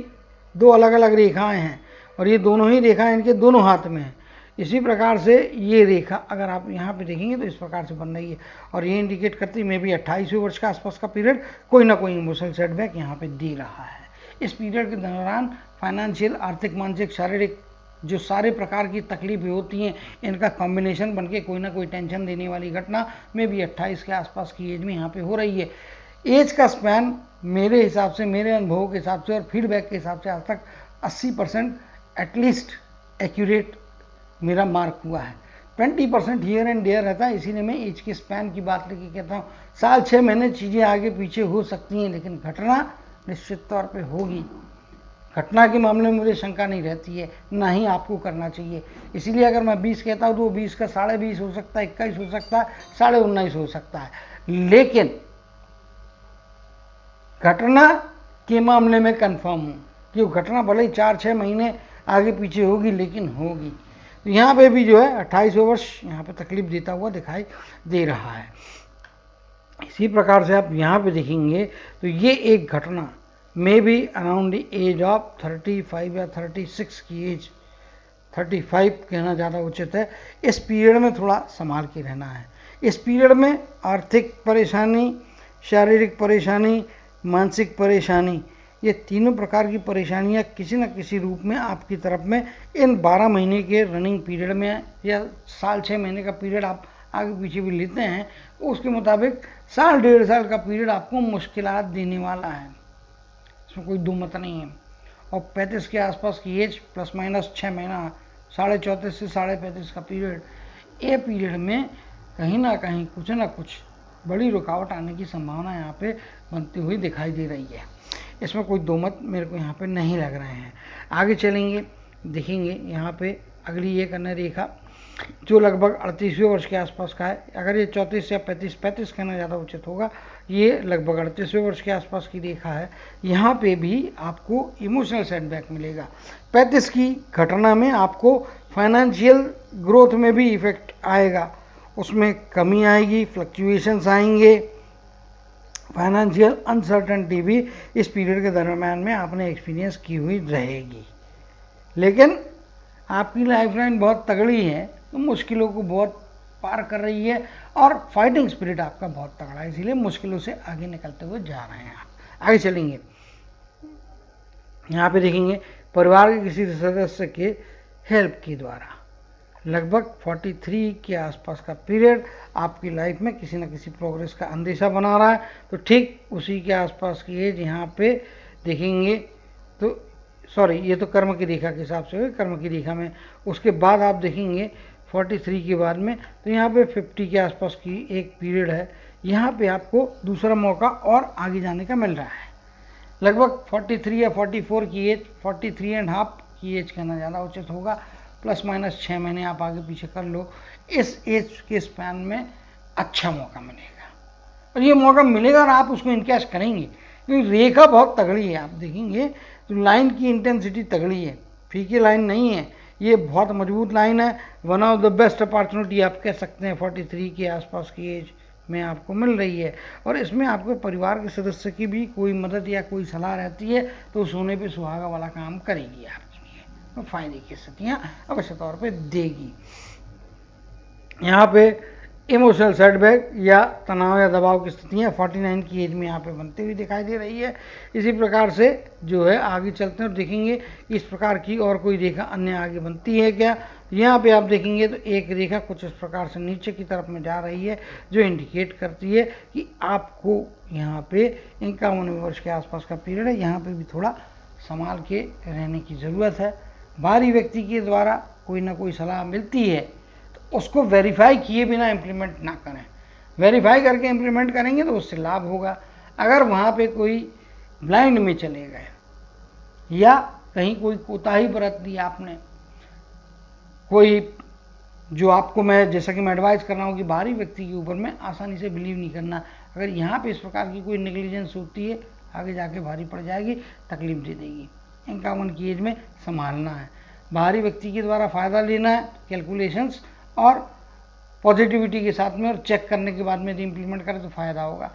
दो अलग अलग रेखाएं हैं और ये दोनों ही रेखाएं इनके दोनों हाथ में हैं। इसी प्रकार से ये रेखा अगर आप यहाँ पे देखेंगे तो इस प्रकार से बन रही है और ये इंडिकेट करती है मे भी 28वें वर्ष का आसपास का पीरियड कोई ना कोई इमोशनल सेटबैक यहाँ पे दे रहा है। इस पीरियड के दौरान फाइनेंशियल, आर्थिक, मानसिक, शारीरिक जो सारे प्रकार की तकलीफें होती हैं इनका कॉम्बिनेशन बनके कोई ना कोई टेंशन देने वाली घटना में भी 28 के आसपास की एज में यहाँ पे हो रही है। एज का स्पैन मेरे हिसाब से, मेरे अनुभव के हिसाब से और फीडबैक के हिसाब से आज तक 80% एटलीस्ट एक्यूरेट मेरा मार्क हुआ है। 20% हियर एंड देयर रहता है, इसीलिए मैं एज के स्पैन की बात लेके कहता हूँ। साल 6 महीने चीज़ें आगे पीछे हो सकती हैं, लेकिन घटना निश्चित तौर पे होगी। घटना के मामले में मुझे शंका नहीं रहती है, ना ही आपको करना चाहिए। इसीलिए अगर मैं 20 कहता हूँ तो वो 20 का 20.5 हो सकता है, 21 हो सकता है, 19.5 हो सकता है, लेकिन घटना के मामले में कंफर्म हूँ कि वो घटना भले ही 4-6 महीने आगे पीछे होगी, लेकिन होगी। तो यहाँ पे भी जो है 28वें वर्ष यहाँ पे तकलीफ देता हुआ दिखाई दे रहा है। इसी प्रकार से आप यहाँ पे देखेंगे तो ये एक घटना maybe around the age of 35 या 36 की एज, 35 कहना ज़्यादा उचित है। इस पीरियड में थोड़ा संभाल के रहना है। इस पीरियड में आर्थिक परेशानी, शारीरिक परेशानी, मानसिक परेशानी, ये तीनों प्रकार की परेशानियां किसी न किसी रूप में आपकी तरफ में इन 12 महीने के रनिंग पीरियड में या साल 6 महीने का पीरियड आप आगे पीछे भी लेते हैं, उसके मुताबिक साल 1.5 साल का पीरियड आपको मुश्किलात देने वाला है, इसमें कोई दो मत नहीं है। और 35 के आसपास की एज प्लस माइनस 6 महीना, 34.5 से 35.5 का पीरियड, ये पीरियड में कहीं ना कहीं कुछ ना कुछ बड़ी रुकावट आने की संभावना यहाँ पे बनती हुई दिखाई दे रही है। इसमें कोई दो मत मेरे को यहाँ पे नहीं लग रहे हैं। आगे चलेंगे, देखेंगे यहाँ पे अगली एक अन्य रेखा जो लगभग 38वें वर्ष के आसपास का है। अगर ये 34 या 35 कहना ज़्यादा उचित होगा, ये लगभग 38वें वर्ष के आसपास की रेखा है। यहाँ पे भी आपको इमोशनल सेटबैक मिलेगा। 35 की घटना में आपको फाइनेंशियल ग्रोथ में भी इफेक्ट आएगा, उसमें कमी आएगी, फ्लक्चुएशंस आएंगे, फाइनेंशियल अनसर्टेनिटी भी इस पीरियड के दरम्यान में आपने एक्सपीरियंस की हुई रहेगी। लेकिन आपकी लाइफलाइन बहुत तगड़ी है, तो मुश्किलों को बहुत पार कर रही है और फाइटिंग स्पिरिट आपका बहुत तगड़ा है, इसीलिए मुश्किलों से आगे निकलते हुए जा रहे हैं आप। आगे चलेंगे, यहाँ पे देखेंगे परिवार के किसी सदस्य के हेल्प के द्वारा लगभग 43 के आसपास का पीरियड आपकी लाइफ में किसी न किसी प्रोग्रेस का अंदेशा बना रहा है। तो ठीक उसी के आसपास की एज यहाँ पे देखेंगे तो सॉरी, ये तो कर्म की रेखा के हिसाब से हुई, कर्म की रेखा में उसके बाद आप देखेंगे 43 के बाद में, तो यहाँ पे 50 के आसपास की एक पीरियड है। यहाँ पे आपको दूसरा मौका और आगे जाने का मिल रहा है। लगभग 43 या 44 की एज, 43.5 की एज कहना ज़्यादा उचित होगा, प्लस माइनस 6 महीने आप आगे पीछे कर लो, इस एज के स्पैन में अच्छा मौका मिलेगा। और ये मौका मिलेगा और आप उसको इनकैश करेंगे, क्योंकि रेखा बहुत तगड़ी है। आप देखेंगे तो लाइन की इंटेंसिटी तगड़ी है, फीकी लाइन नहीं है, ये बहुत मजबूत लाइन है। One of the best opportunity आप कह सकते हैं 43 के आसपास की एज में आपको मिल रही है। और इसमें आपके परिवार के सदस्य की भी कोई मदद या कोई सलाह रहती है तो सोने पे सुहागा वाला काम करेगी आपके लिए, तो फायदे की स्थितियाँ अवश्य तौर पे देगी। यहाँ पे इमोशनल सेटबैक या तनाव या दबाव की स्थितियाँ 49 की एज में यहाँ पे बनती हुई दिखाई दे रही है। इसी प्रकार से जो है आगे चलते हैं और देखेंगे इस प्रकार की और कोई रेखा अन्य आगे बनती है क्या। यहाँ पे आप देखेंगे तो एक रेखा कुछ इस प्रकार से नीचे की तरफ में जा रही है, जो इंडिकेट करती है कि आपको यहाँ पे 51वें वर्ष के आसपास का पीरियड है। यहाँ पे भी थोड़ा संभाल के रहने की ज़रूरत है। बाहरी व्यक्ति के द्वारा कोई ना कोई सलाह मिलती है तो उसको वेरीफाई किए बिना इम्प्लीमेंट ना करें। वेरीफाई करके इम्प्लीमेंट करेंगे तो उससे लाभ होगा। अगर वहाँ पे कोई ब्लाइंड में चले गए या कहीं कोई कोताही बरत दी आपने, कोई जो आपको मैं जैसा कि मैं एडवाइस कर रहा हूँ कि बाहरी व्यक्ति के ऊपर में आसानी से बिलीव नहीं करना। अगर यहाँ पे इस प्रकार की कोई नेग्लिजेंस होती है, आगे जाके भारी पड़ जाएगी, तकलीफ दे देगी। 51 की एज में संभालना है, बाहरी व्यक्ति के द्वारा फ़ायदा लेना है, कैलकुलेशंस और पॉजिटिविटी के साथ में, और चेक करने के बाद में यदि इम्प्लीमेंट करें तो फ़ायदा होगा।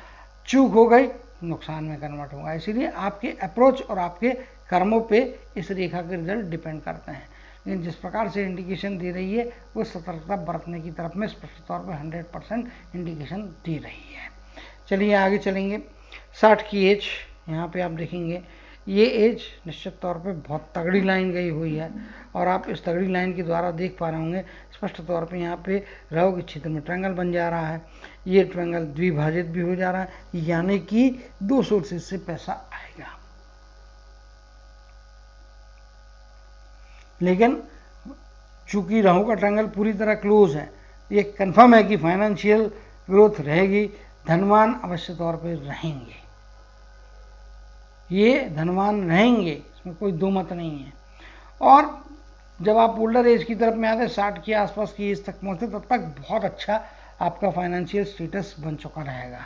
चूक हो गई नुकसान में कन्वर्ट होगा। इसीलिए आपके अप्रोच और आपके कर्मों पे इस रेखा के रिजल्ट डिपेंड करते हैं। लेकिन जिस प्रकार से इंडिकेशन दे रही है वो सतर्कता बरतने की तरफ में स्पष्ट तौर पर 100% इंडिकेशन दे रही है। चलिए आगे चलेंगे। 60 की एज, यहाँ पे आप देखेंगे ये एज निश्चित तौर पे बहुत तगड़ी लाइन गई हुई है और आप इस तगड़ी लाइन के द्वारा देख पा रहे होंगे स्पष्ट तौर पे यहाँ पे राहु के क्षेत्र में ट्रायंगल बन जा रहा है। ये ट्रायंगल द्विभाजित भी हो जा रहा है, यानी कि 2 सोर्सेज से पैसा आएगा। लेकिन चूंकि राहु का ट्रायंगल पूरी तरह क्लोज है, ये कंफर्म है कि फाइनेंशियल ग्रोथ रहेगी, धनवान अवश्य तौर पे रहेंगे, ये धनवान रहेंगे, इसमें कोई दो मत नहीं है। और जब आप ओल्डर एज की तरफ में आते, 60 के आसपास की एज तक पहुँचते, तब तक बहुत अच्छा आपका फाइनेंशियल स्टेटस बन चुका रहेगा।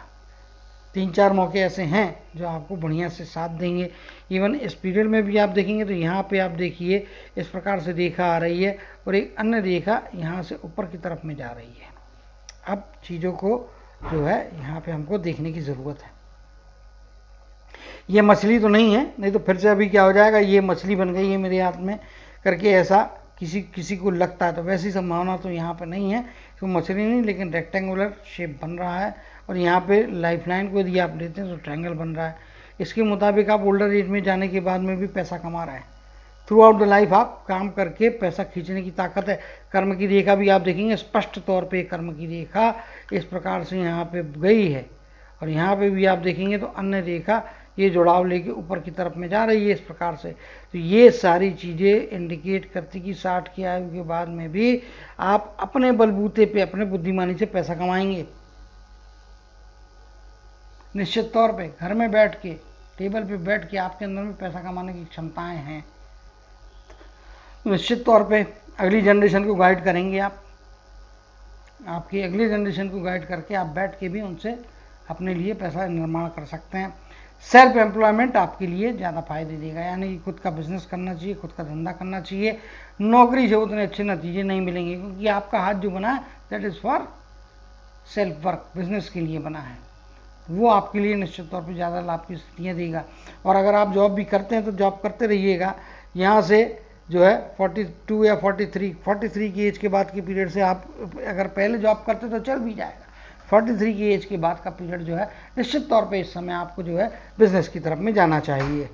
3-4 मौके ऐसे हैं जो आपको बढ़िया से साथ देंगे। इवन इस पीरियड में भी आप देखेंगे तो यहाँ पे आप देखिए इस प्रकार से रेखा आ रही है और एक अन्य रेखा यहाँ से ऊपर की तरफ में जा रही है। अब चीज़ों को जो है यहाँ पे हमको देखने की ज़रूरत है। ये मछली तो नहीं है, नहीं तो फिर से अभी क्या हो जाएगा, ये मछली बन गई है मेरे हाथ में करके ऐसा किसी को लगता है, तो वैसी संभावना तो यहाँ पर नहीं है। तो मछली नहीं, लेकिन रेक्टेंगुलर शेप बन रहा है और यहाँ पे लाइफलाइन को यदि आप लेते हैं तो ट्रायंगल बन रहा है। इसके मुताबिक आप ओल्डर एज में जाने के बाद में भी पैसा कमा रहे हैं। थ्रू आउट द लाइफ आप काम करके पैसा खींचने की ताकत है। कर्म की रेखा भी आप देखेंगे स्पष्ट तौर पे कर्म की रेखा इस प्रकार से यहाँ पे गई है और यहाँ पे भी आप देखेंगे तो अन्य रेखा ये जुड़ाव लेके ऊपर की तरफ में जा रही है इस प्रकार से। तो ये सारी चीज़ें इंडिकेट करती कि 60 की आयु के बाद में भी आप अपने बलबूते पे, अपने बुद्धिमानी से पैसा कमाएंगे। निश्चित तौर पे घर में बैठ के, टेबल पे बैठ के आपके अंदर में पैसा कमाने की क्षमताएं हैं। निश्चित तौर पे अगली जनरेशन को गाइड करेंगे आप, आपकी अगली जनरेशन को गाइड करके आप बैठ के भी उनसे अपने लिए पैसा निर्माण कर सकते हैं। सेल्फ एम्प्लॉयमेंट आपके लिए ज़्यादा फायदे देगा, यानी कि खुद का बिजनेस करना चाहिए, खुद का धंधा करना चाहिए। नौकरी से उतने अच्छे नतीजे नहीं मिलेंगे, क्योंकि आपका हाथ जो बना है that is for self work, business के लिए बना है। वो आपके लिए निश्चित तौर पर ज़्यादा लाभ की स्थितियाँ देगा। और अगर आप जॉब भी करते हैं तो जॉब करते रहिएगा। यहाँ से जो है 42 या 43 की एज के बाद के पीरियड से आप अगर पहले जॉब करते तो चल भी जाएगा। 43 की एज के बाद का पीरियड जो है निश्चित तौर पे इस समय आपको जो है बिजनेस की तरफ में जाना चाहिए।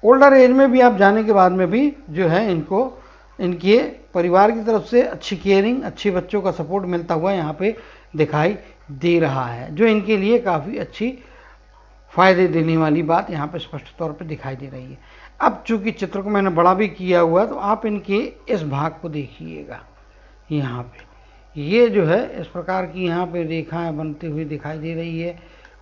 ओल्डर एज में भी आप जाने के बाद में भी जो है इनको इनके परिवार की तरफ से अच्छी केयरिंग, अच्छे बच्चों का सपोर्ट मिलता हुआ यहाँ पे दिखाई दे रहा है, जो इनके लिए काफ़ी अच्छी फायदे देने वाली बात यहाँ पे स्पष्ट तौर पे दिखाई दे रही है। अब चूंकि चित्र को मैंने बड़ा भी किया हुआ है तो आप इनके इस भाग को देखिएगा। यहाँ पे ये जो है इस प्रकार की यहाँ पे रेखाएं बनती हुई दिखाई दे रही है।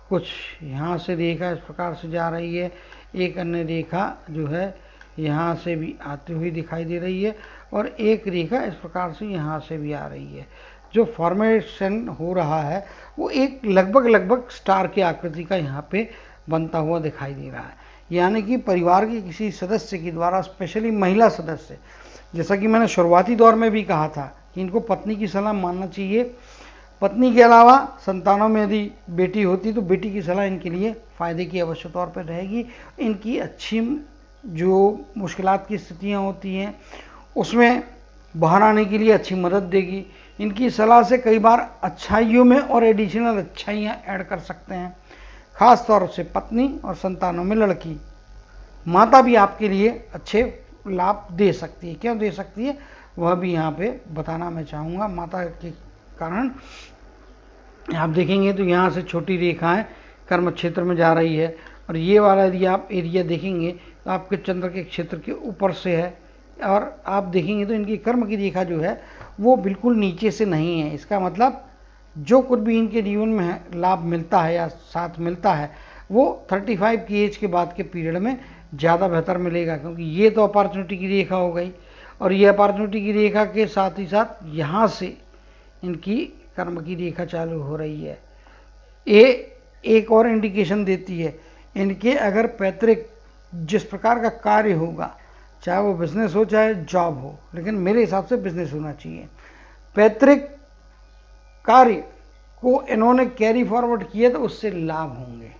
कुछ यहाँ से रेखा इस प्रकार से जा रही है, एक अन्य रेखा जो है यहाँ से भी आती हुई दिखाई दे रही है, और एक रेखा इस प्रकार से यहाँ से भी आ रही है। जो फॉर्मेशन हो रहा है वो एक लगभग स्टार की आकृति का यहाँ पे बनता हुआ दिखाई दे रहा है, यानी कि परिवार के किसी सदस्य के द्वारा, स्पेशली महिला सदस्य, जैसा कि मैंने शुरुआती दौर में भी कहा था कि इनको पत्नी की सलाह मानना चाहिए। पत्नी के अलावा संतानों में यदि बेटी होती तो बेटी की सलाह इनके लिए फ़ायदे की अवश्य तौर पर रहेगी। इनकी अच्छी जो मुश्किलात की स्थितियाँ होती हैं उसमें बाहर आने के लिए अच्छी मदद देगी। इनकी सलाह से कई बार अच्छाइयों में और एडिशनल अच्छाइयाँ ऐड कर सकते हैं, खास तौर से पत्नी और संतानों में लड़की। माता भी आपके लिए अच्छे लाभ दे सकती है। क्यों दे सकती है वह भी यहाँ पे बताना मैं चाहूँगा। माता के कारण आप देखेंगे तो यहाँ से छोटी रेखाएं कर्म क्षेत्र में जा रही है, और ये वाला यदि आप एरिया देखेंगे तो आपके चंद्र के क्षेत्र के ऊपर से है, और आप देखेंगे तो इनकी कर्म की रेखा जो है वो बिल्कुल नीचे से नहीं है। इसका मतलब जो कुछ भी इनके जीवन में लाभ मिलता है या साथ मिलता है वो 35 की एज के बाद के पीरियड में ज़्यादा बेहतर मिलेगा, क्योंकि ये तो अपॉर्चुनिटी की रेखा हो गई, और ये अपॉर्चुनिटी की रेखा के साथ ही साथ यहाँ से इनकी कर्म की रेखा चालू हो रही है। ये एक और इंडिकेशन देती है इनके अगर पैतृक जिस प्रकार का कार्य होगा, चाहे वो बिजनेस हो चाहे जॉब हो, लेकिन मेरे हिसाब से बिजनेस होना चाहिए। पैतृक कार्य को इन्होंने कैरी फॉरवर्ड किया तो उससे लाभ होंगे।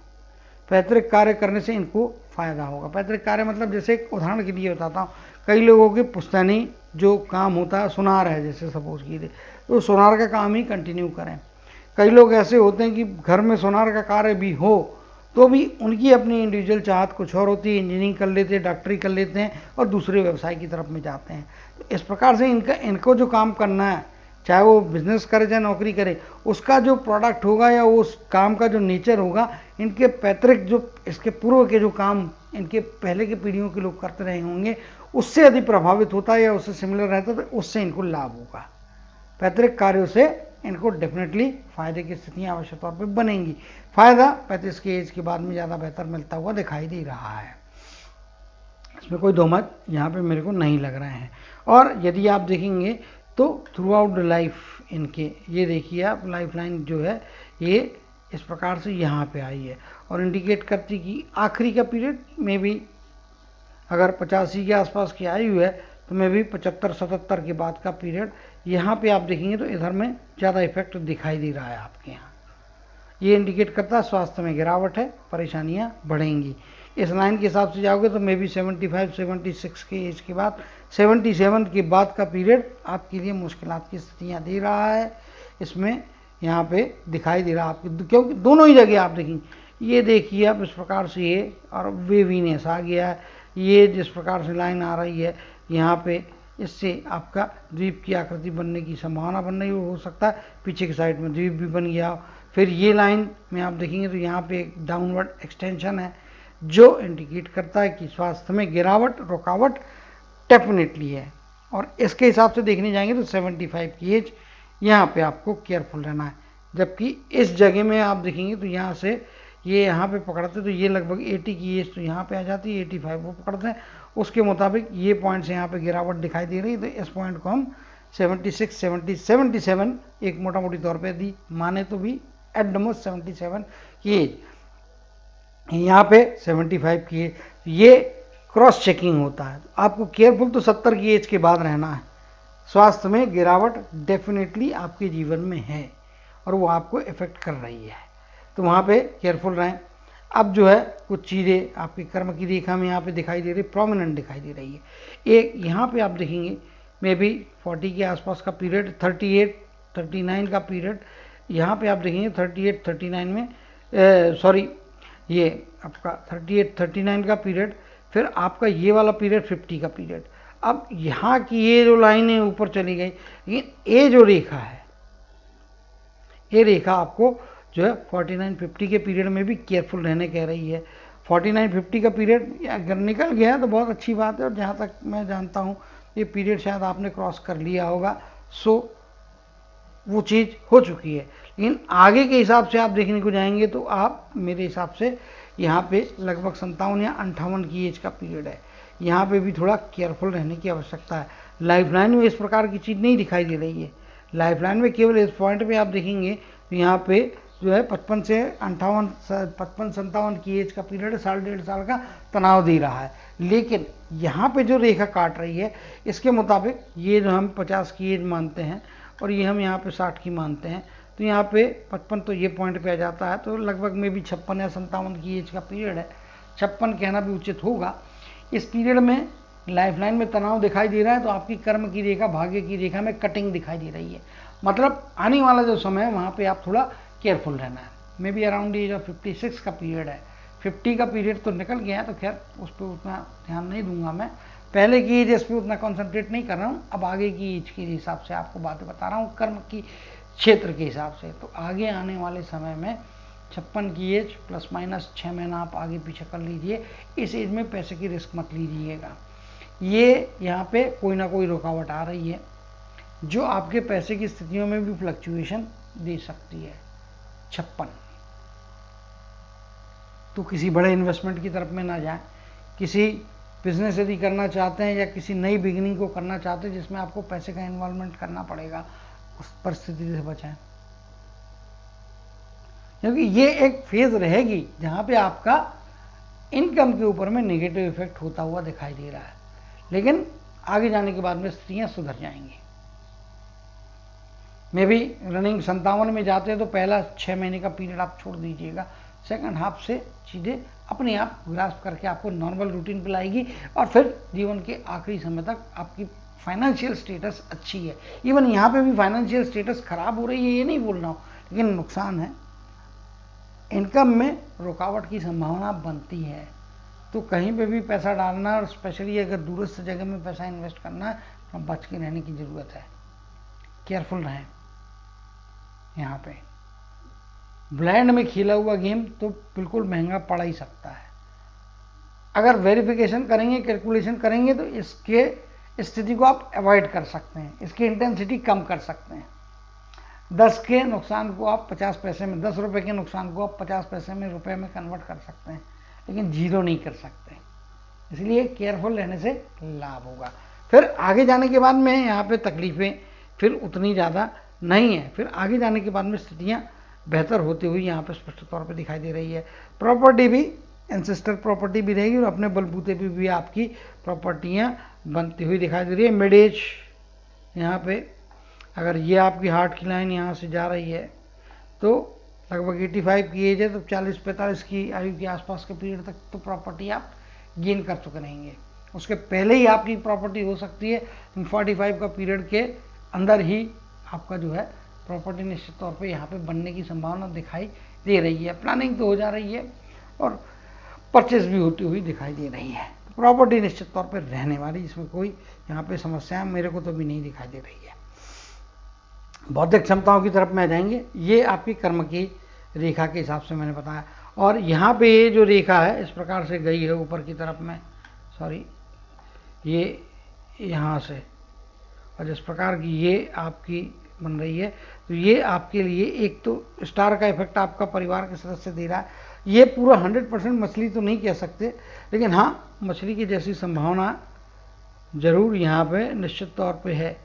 पैतृक कार्य करने से इनको फायदा होगा। पैतृक कार्य मतलब जैसे एक उदाहरण के लिए बताता हूँ, कई लोगों के पुश्तैनी जो काम होता है, सुनार है जैसे सपोज कीजिए, तो सुनार का काम ही कंटिन्यू करें। कई लोग ऐसे होते हैं कि घर में सुनार का कार्य भी हो तो भी उनकी अपनी इंडिविजुअल चाहत कुछ और होती है, इंजीनियरिंग कर लेते हैं, डॉक्टरी कर लेते हैं और दूसरे व्यवसाय की तरफ में जाते हैं। तो इस प्रकार से इनको जो काम करना है, चाहे वो बिजनेस करे चाहे नौकरी करे, उसका जो प्रोडक्ट होगा या उस काम का जो नेचर होगा, इनके पैतृक जो इसके पूर्व के जो काम इनके पहले के पीढ़ियों के लोग करते रहे होंगे उससे यदि प्रभावित होता है या उससे सिमिलर रहता है तो उससे इनको लाभ होगा। पैतृक कार्यों से इनको डेफिनेटली फायदे की स्थितियाँ आवश्यक तौर पर बनेंगी। फायदा 35 की एज के बाद में ज़्यादा बेहतर मिलता हुआ दिखाई दे रहा है, इसमें कोई दो मत यहाँ पे मेरे को नहीं लग रहे हैं। और यदि आप देखेंगे तो थ्रू आउट द लाइफ इनके, ये देखिए आप लाइफ लाइन जो है ये इस प्रकार से यहाँ पे आई है और इंडिकेट करती कि आखिरी का पीरियड में भी अगर 85 के आसपास की आयु है तो मैं भी 75-77 के बाद का पीरियड यहाँ पे आप देखेंगे तो इधर में ज़्यादा इफेक्ट दिखाई दे रहा है आपके यहाँ। ये इंडिकेट करता है स्वास्थ्य में गिरावट है, परेशानियाँ बढ़ेंगी। इस लाइन के हिसाब से जाओगे तो मे भी 75-76 के एज के बाद 77 के बाद का पीरियड आपके लिए मुश्किलात की स्थितियाँ दे रहा है। इसमें यहाँ पे दिखाई दे रहा है आपके, क्योंकि दोनों ही जगह आप देखेंगे, ये देखिए आप इस प्रकार से ये और वेवीनेस आ गया है, ये जिस प्रकार से लाइन आ रही है यहाँ पे, इससे आपका द्वीप की आकृति बनने की संभावना बन रही हो सकता है, पीछे की साइड में द्वीप भी बन गया। फिर ये लाइन में आप देखेंगे तो यहाँ पे एक डाउनवर्ड एक्सटेंशन है जो इंडिकेट करता है कि स्वास्थ्य में गिरावट, रुकावट डेफिनेटली है। और इसके हिसाब से देखने जाएंगे तो 75 की एज यहाँ पे आपको केयरफुल रहना है। जबकि इस जगह में आप देखेंगे तो यहाँ से ये यहाँ पे पकड़ते तो ये लगभग 80 की एज तो यहाँ पे आ जाती है, 85 वो पकड़ते हैं। उसके मुताबिक ये पॉइंट से यहाँ पे गिरावट दिखाई दे रही है, तो इस पॉइंट को हम 76, 70, 77 एक मोटा मोटी तौर पे दी माने तो भी एट द मोस्ट 77 की एज, यहाँ पे 75 की एज, ये क्रॉस चेकिंग होता है। आपको केयरफुल तो 70 की एज के बाद रहना है। स्वास्थ्य में गिरावट डेफिनेटली आपके जीवन में है और वो आपको इफेक्ट कर रही है, तो वहाँ पे केयरफुल रहें। अब जो है कुछ चीज़ें आपके कर्म की रेखा में यहाँ पे दिखाई दे रही, प्रोमिनेंट दिखाई दे रही है। एक यहाँ पे आप देखेंगे मे बी 40 के आसपास का पीरियड, 38, 39 का पीरियड, यहाँ पे आप देखेंगे 38, 39 में सॉरी ये आपका 38, 39 का पीरियड, फिर आपका ये वाला पीरियड 50 का पीरियड। अब यहाँ की ये जो लाइनें ऊपर चली गई, लेकिन ये जो रेखा है, ये रेखा आपको जो है 49, 50 के पीरियड में भी केयरफुल रहने कह रही है। 49, 50 का पीरियड अगर निकल गया तो बहुत अच्छी बात है, और जहाँ तक मैं जानता हूँ ये पीरियड शायद आपने क्रॉस कर लिया होगा, सो वो चीज़ हो चुकी है। लेकिन आगे के हिसाब से आप देखने को जाएंगे तो आप मेरे हिसाब से यहाँ पे लगभग 57 या 58 की एज का पीरियड है, यहाँ पे भी थोड़ा केयरफुल रहने की आवश्यकता है। लाइफलाइन में इस प्रकार की चीज़ नहीं दिखाई दे रही है। लाइफलाइन में केवल इस पॉइंट पे आप देखेंगे तो यहाँ पे जो है 55 से 58 की एज का पीरियड, 1.5 साल का तनाव दे रहा है। लेकिन यहाँ पे जो रेखा काट रही है इसके मुताबिक ये जो हम 50 की एज मानते हैं और ये हम यहाँ पे 60 की मानते हैं, तो यहाँ पे 55 तो ये पॉइंट पे आ जाता है, तो लगभग में भी 56 या 57 की एज का पीरियड है। 56 कहना भी उचित होगा। इस पीरियड में लाइफलाइन में तनाव दिखाई दे रहा है, तो आपकी कर्म की रेखा, भाग्य की रेखा में कटिंग दिखाई दे रही है। मतलब आने वाला जो समय है वहाँ पे आप थोड़ा केयरफुल रहना है। Maybe around age of 56 का पीरियड है, 50 का पीरियड तो निकल गया है, तो खैर उस पर उतना ध्यान नहीं दूंगा मैं। पहले की एज पे उतना कॉन्सेंट्रेट नहीं कर रहा हूँ, अब आगे की एज के हिसाब से आपको बातें बता रहा हूँ कर्म की क्षेत्र के हिसाब से। तो आगे आने वाले समय में 56 की एज प्लस माइनस 6 महीना आप आगे पीछे कर लीजिए। इस एज में पैसे की रिस्क मत लीजिएगा। ये यहाँ पे कोई ना कोई रुकावट आ रही है जो आपके पैसे की स्थितियों में भी फ्लक्चुएशन दे सकती है। 56 तो किसी बड़े इन्वेस्टमेंट की तरफ में ना जाएं। किसी बिजनेस यदि करना चाहते हैं या किसी नई बिगिनिंग को करना चाहते हैं जिसमें आपको पैसे का इन्वॉल्वमेंट करना पड़ेगा, उस परिस्थिति से बचें, क्योंकि ये एक फेज रहेगी जहां पे आपका इनकम के ऊपर में नेगेटिव इफेक्ट होता हुआ दिखाई दे रहा है। लेकिन आगे जाने के बाद में स्थितियां सुधर जाएंगी। मे भी रनिंग 57 में जाते हैं तो पहला 6 महीने का पीरियड आप छोड़ दीजिएगा। सेकंड हाफ से चीज़ें अपने आप ग्रास्प करके आपको नॉर्मल रूटीन पे लाएगी और फिर जीवन के आखिरी समय तक आपकी फाइनेंशियल स्टेटस अच्छी है। इवन यहाँ पे भी फाइनेंशियल स्टेटस खराब हो रही है ये नहीं बोल रहा हूँ, लेकिन नुकसान है, इनकम में रुकावट की संभावना बनती है। तो कहीं पे भी पैसा डालना, और स्पेशली अगर दूरस्थ जगह में पैसा इन्वेस्ट करना है तो बच के रहने की ज़रूरत है, केयरफुल रहें। यहाँ पे ब्लाइंड में खेला हुआ गेम तो बिल्कुल महंगा पड़ ही सकता है। अगर वेरिफिकेशन करेंगे, कैलकुलेशन करेंगे तो इसके स्थिति को आप अवॉइड कर सकते हैं, इसकी इंटेंसिटी कम कर सकते हैं। 10 के नुकसान को आप 50 पैसे में, 10 रुपये के नुकसान को आप 50 पैसे में रुपए में कन्वर्ट कर सकते हैं, लेकिन जीरो नहीं कर सकते। इसलिए केयरफुल रहने से लाभ होगा। फिर आगे जाने के बाद में यहाँ पे तकलीफें फिर उतनी ज़्यादा नहीं है। फिर आगे जाने के बाद में स्थितियाँ बेहतर होती हुई यहाँ पे स्पष्ट तौर पे दिखाई दे रही है। प्रॉपर्टी भी एंसेस्टर प्रॉपर्टी भी रहेगी और अपने बलबूते पे भी आपकी प्रॉपर्टियाँ बनती हुई दिखाई दे रही है। मिड एज यहाँ पे अगर ये आपकी हार्ट की लाइन यहाँ से जा रही है तो लगभग 85 की एज है, तो 40-45 की आयु के आसपास के पीरियड तक तो प्रॉपर्टी आप गेन कर चुके रहेंगे। उसके पहले ही आपकी प्रॉपर्टी हो सकती है, 45 का पीरियड के अंदर ही आपका जो है प्रॉपर्टी निश्चित तौर पे यहाँ पे बनने की संभावना दिखाई दे रही है। प्लानिंग तो हो जा रही है और परचेज भी होती हुई दिखाई दे रही है। प्रॉपर्टी निश्चित तौर पे रहने वाली, इसमें कोई यहाँ पे समस्या मेरे को तो भी नहीं दिखाई दे रही है। बौद्धिक क्षमताओं की तरफ में जाएंगे, ये आपकी कर्म की रेखा के हिसाब से मैंने बताया। और यहाँ पे ये जो रेखा है इस प्रकार से गई है ऊपर की तरफ में, सॉरी ये यहाँ से, और जिस प्रकार की ये आपकी बन रही है, तो ये आपके लिए एक तो स्टार का इफेक्ट आपका परिवार के सदस्य दे रहा है। ये पूरा 100% मछली तो नहीं कह सकते, लेकिन हाँ मछली की जैसी संभावना जरूर यहाँ पे निश्चित तौर पे है।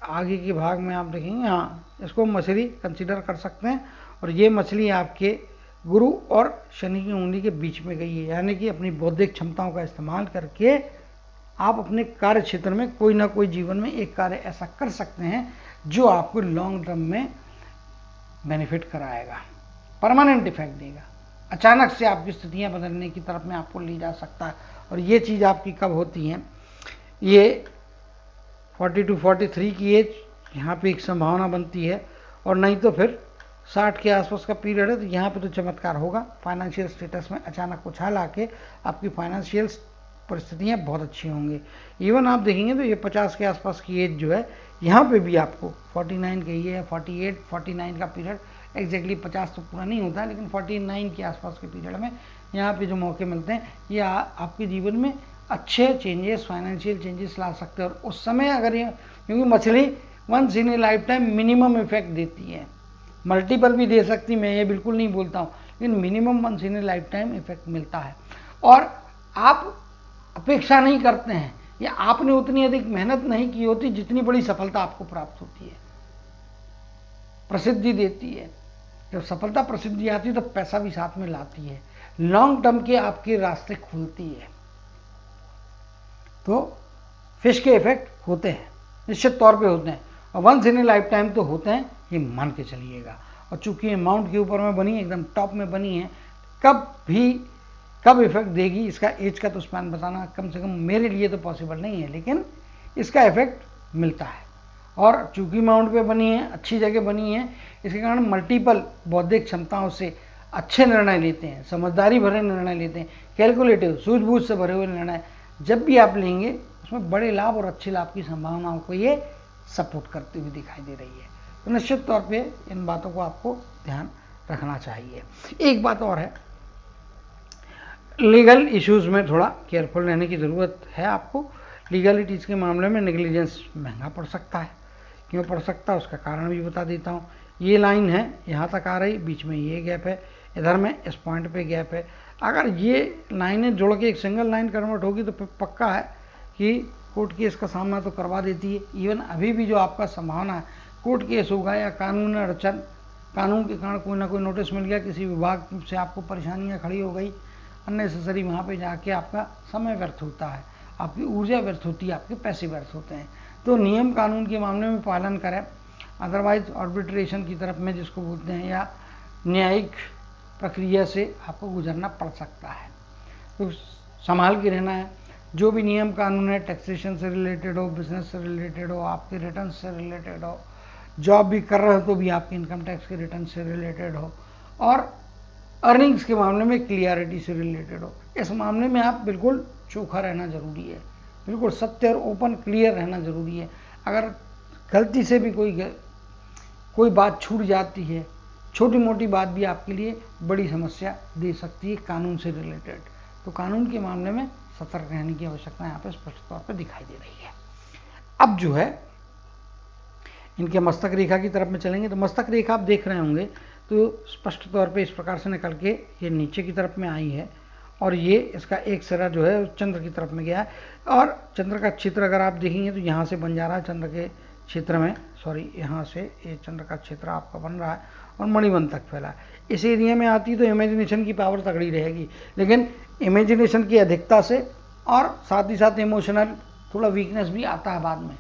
आगे के भाग में आप देखेंगे, हाँ इसको मछली कंसीडर कर सकते हैं। और ये मछली आपके गुरु और शनि की उंगली के बीच में गई है, यानी कि अपनी बौद्धिक क्षमताओं का इस्तेमाल करके आप अपने कार्य क्षेत्र में कोई ना कोई जीवन में एक कार्य ऐसा कर सकते हैं जो आपको लॉन्ग टर्म में बेनिफिट कराएगा, परमानेंट इफेक्ट देगा, अचानक से आपकी स्थितियां बदलने की तरफ में आपको ले जा सकता है। और ये चीज़ आपकी कब होती है, ये 40 to 43 की एज यहाँ पे एक संभावना बनती है, और नहीं तो फिर 60 के आसपास का पीरियड है, तो यहाँ पे तो चमत्कार होगा, फाइनेंशियल स्टेटस में अचानक उछाल आके आपकी फाइनेंशियल परिस्थितियाँ बहुत अच्छी होंगी। इवन आप देखेंगे तो ये 50 के आसपास की एज जो है, यहाँ पे भी आपको 49 कही है, 48 49 का पीरियड, एग्जैक्टली 50 तो पूरा नहीं होता है, लेकिन 49 के आसपास के पीरियड में यहाँ पे जो मौके मिलते हैं, ये आपके जीवन में अच्छे चेंजेस, फाइनेंशियल चेंजेस ला सकते हैं। और उस समय अगर ये, क्योंकि मछली once in a lifetime minimum effect देती है, मल्टीपल भी दे सकती, मैं ये बिल्कुल नहीं बोलता हूँ, लेकिन minimum once in a lifetime effect मिलता है। और आप अपेक्षा नहीं करते हैं, या आपने उतनी अधिक मेहनत नहीं की होती जितनी बड़ी सफलता आपको प्राप्त होती है, प्रसिद्धि देती है। जब सफलता प्रसिद्धि आती है तो पैसा भी साथ में लाती है, लॉन्ग टर्म के आपके रास्ते खुलती है। तो फिश के इफेक्ट होते हैं, निश्चित तौर पे होते हैं, और once in a lifetime तो होते हैं, ये मान के चलिएगा। और चूंकि अमाउंट के ऊपर में बनी है, एकदम टॉप में बनी है, कब इफेक्ट देगी इसका एज का तो स्पैन बताना कम से कम मेरे लिए तो पॉसिबल नहीं है, लेकिन इसका इफेक्ट मिलता है। और चूंकि अमाउंट पे बनी है, अच्छी जगह बनी है, इसके कारण मल्टीपल बौद्धिक क्षमताओं से अच्छे निर्णय लेते हैं, समझदारी भरे निर्णय लेते हैं, कैलकुलेटिव सूझबूझ से भरे हुए निर्णय जब भी आप लेंगे उसमें बड़े लाभ और अच्छे लाभ की संभावनाओं को ये सपोर्ट करती हुई दिखाई दे रही है। तो निश्चित तौर पे इन बातों को आपको ध्यान रखना चाहिए। एक बात और है, लीगल इश्यूज में थोड़ा केयरफुल रहने की ज़रूरत है आपको। लीगलिटीज़ के मामले में नेग्लिजेंस महंगा पड़ सकता है। क्यों पड़ सकता है उसका कारण भी बता देता हूँ। ये लाइन है, यहाँ तक आ रही, बीच में ये गैप है, इधर में इस पॉइंट पे गैप है। अगर ये लाइनें जुड़ के एक सिंगल लाइन कन्वर्ट होगी तो फिर पक्का है कि कोर्ट केस का सामना तो करवा देती है। इवन अभी भी जो आपका संभावना है कोर्ट केस होगा या कानून अड़चन, कानून के कारण कोई ना कोई नोटिस मिल गया, किसी विभाग से आपको परेशानियाँ खड़ी हो गई, अननेसेसरी वहाँ पे जाके आपका समय व्यर्थ होता है, आपकी ऊर्जा व्यर्थ होती है, आपके पैसे व्यर्थ होते हैं। तो नियम कानून के मामले में पालन करें, अदरवाइज आर्बिट्रेशन की तरफ में जिसको बोलते हैं या न्यायिक प्रक्रिया से आपको गुजरना पड़ सकता है। तो संभाल के रहना है। जो भी नियम कानून है, टैक्सेशन से रिलेटेड हो, बिजनेस से रिलेटेड हो, आपके रिटर्न से रिलेटेड हो, जॉब भी कर रहे हो तो भी आपके इनकम टैक्स के रिटर्न से रिलेटेड हो, और अर्निंग्स के मामले में क्लियरिटी से रिलेटेड हो। इस मामले में आप बिल्कुल चोखा रहना जरूरी है, बिल्कुल सत्य और ओपन क्लियर रहना जरूरी है। अगर गलती से भी कोई बात छूट जाती है, छोटी मोटी बात भी आपके लिए बड़ी समस्या दे सकती है कानून से रिलेटेड। तो कानून के मामले में सतर्क रहने की आवश्यकता यहाँ पर स्पष्ट तौर पर दिखाई दे रही है। अब जो है इनके मस्तक रेखा की तरफ में चलेंगे तो मस्तक रेखा आप देख रहे होंगे तो स्पष्ट तौर पे इस प्रकार से निकल के ये नीचे की तरफ में आई है, और ये इसका एक सिरा जो है चंद्र की तरफ में गया है। और चंद्र का क्षेत्र अगर आप देखेंगे तो यहाँ से बन जा रहा है चंद्र के क्षेत्र में, सॉरी यहाँ से ये चंद्र का क्षेत्र आपका बन रहा है और मणिबंध तक फैला है। इस एरिया में आती तो इमेजिनेशन की पावर तगड़ी रहेगी, लेकिन इमेजिनेशन की अधिकता से और साथ ही साथ इमोशनल थोड़ा वीकनेस भी आता है बाद में,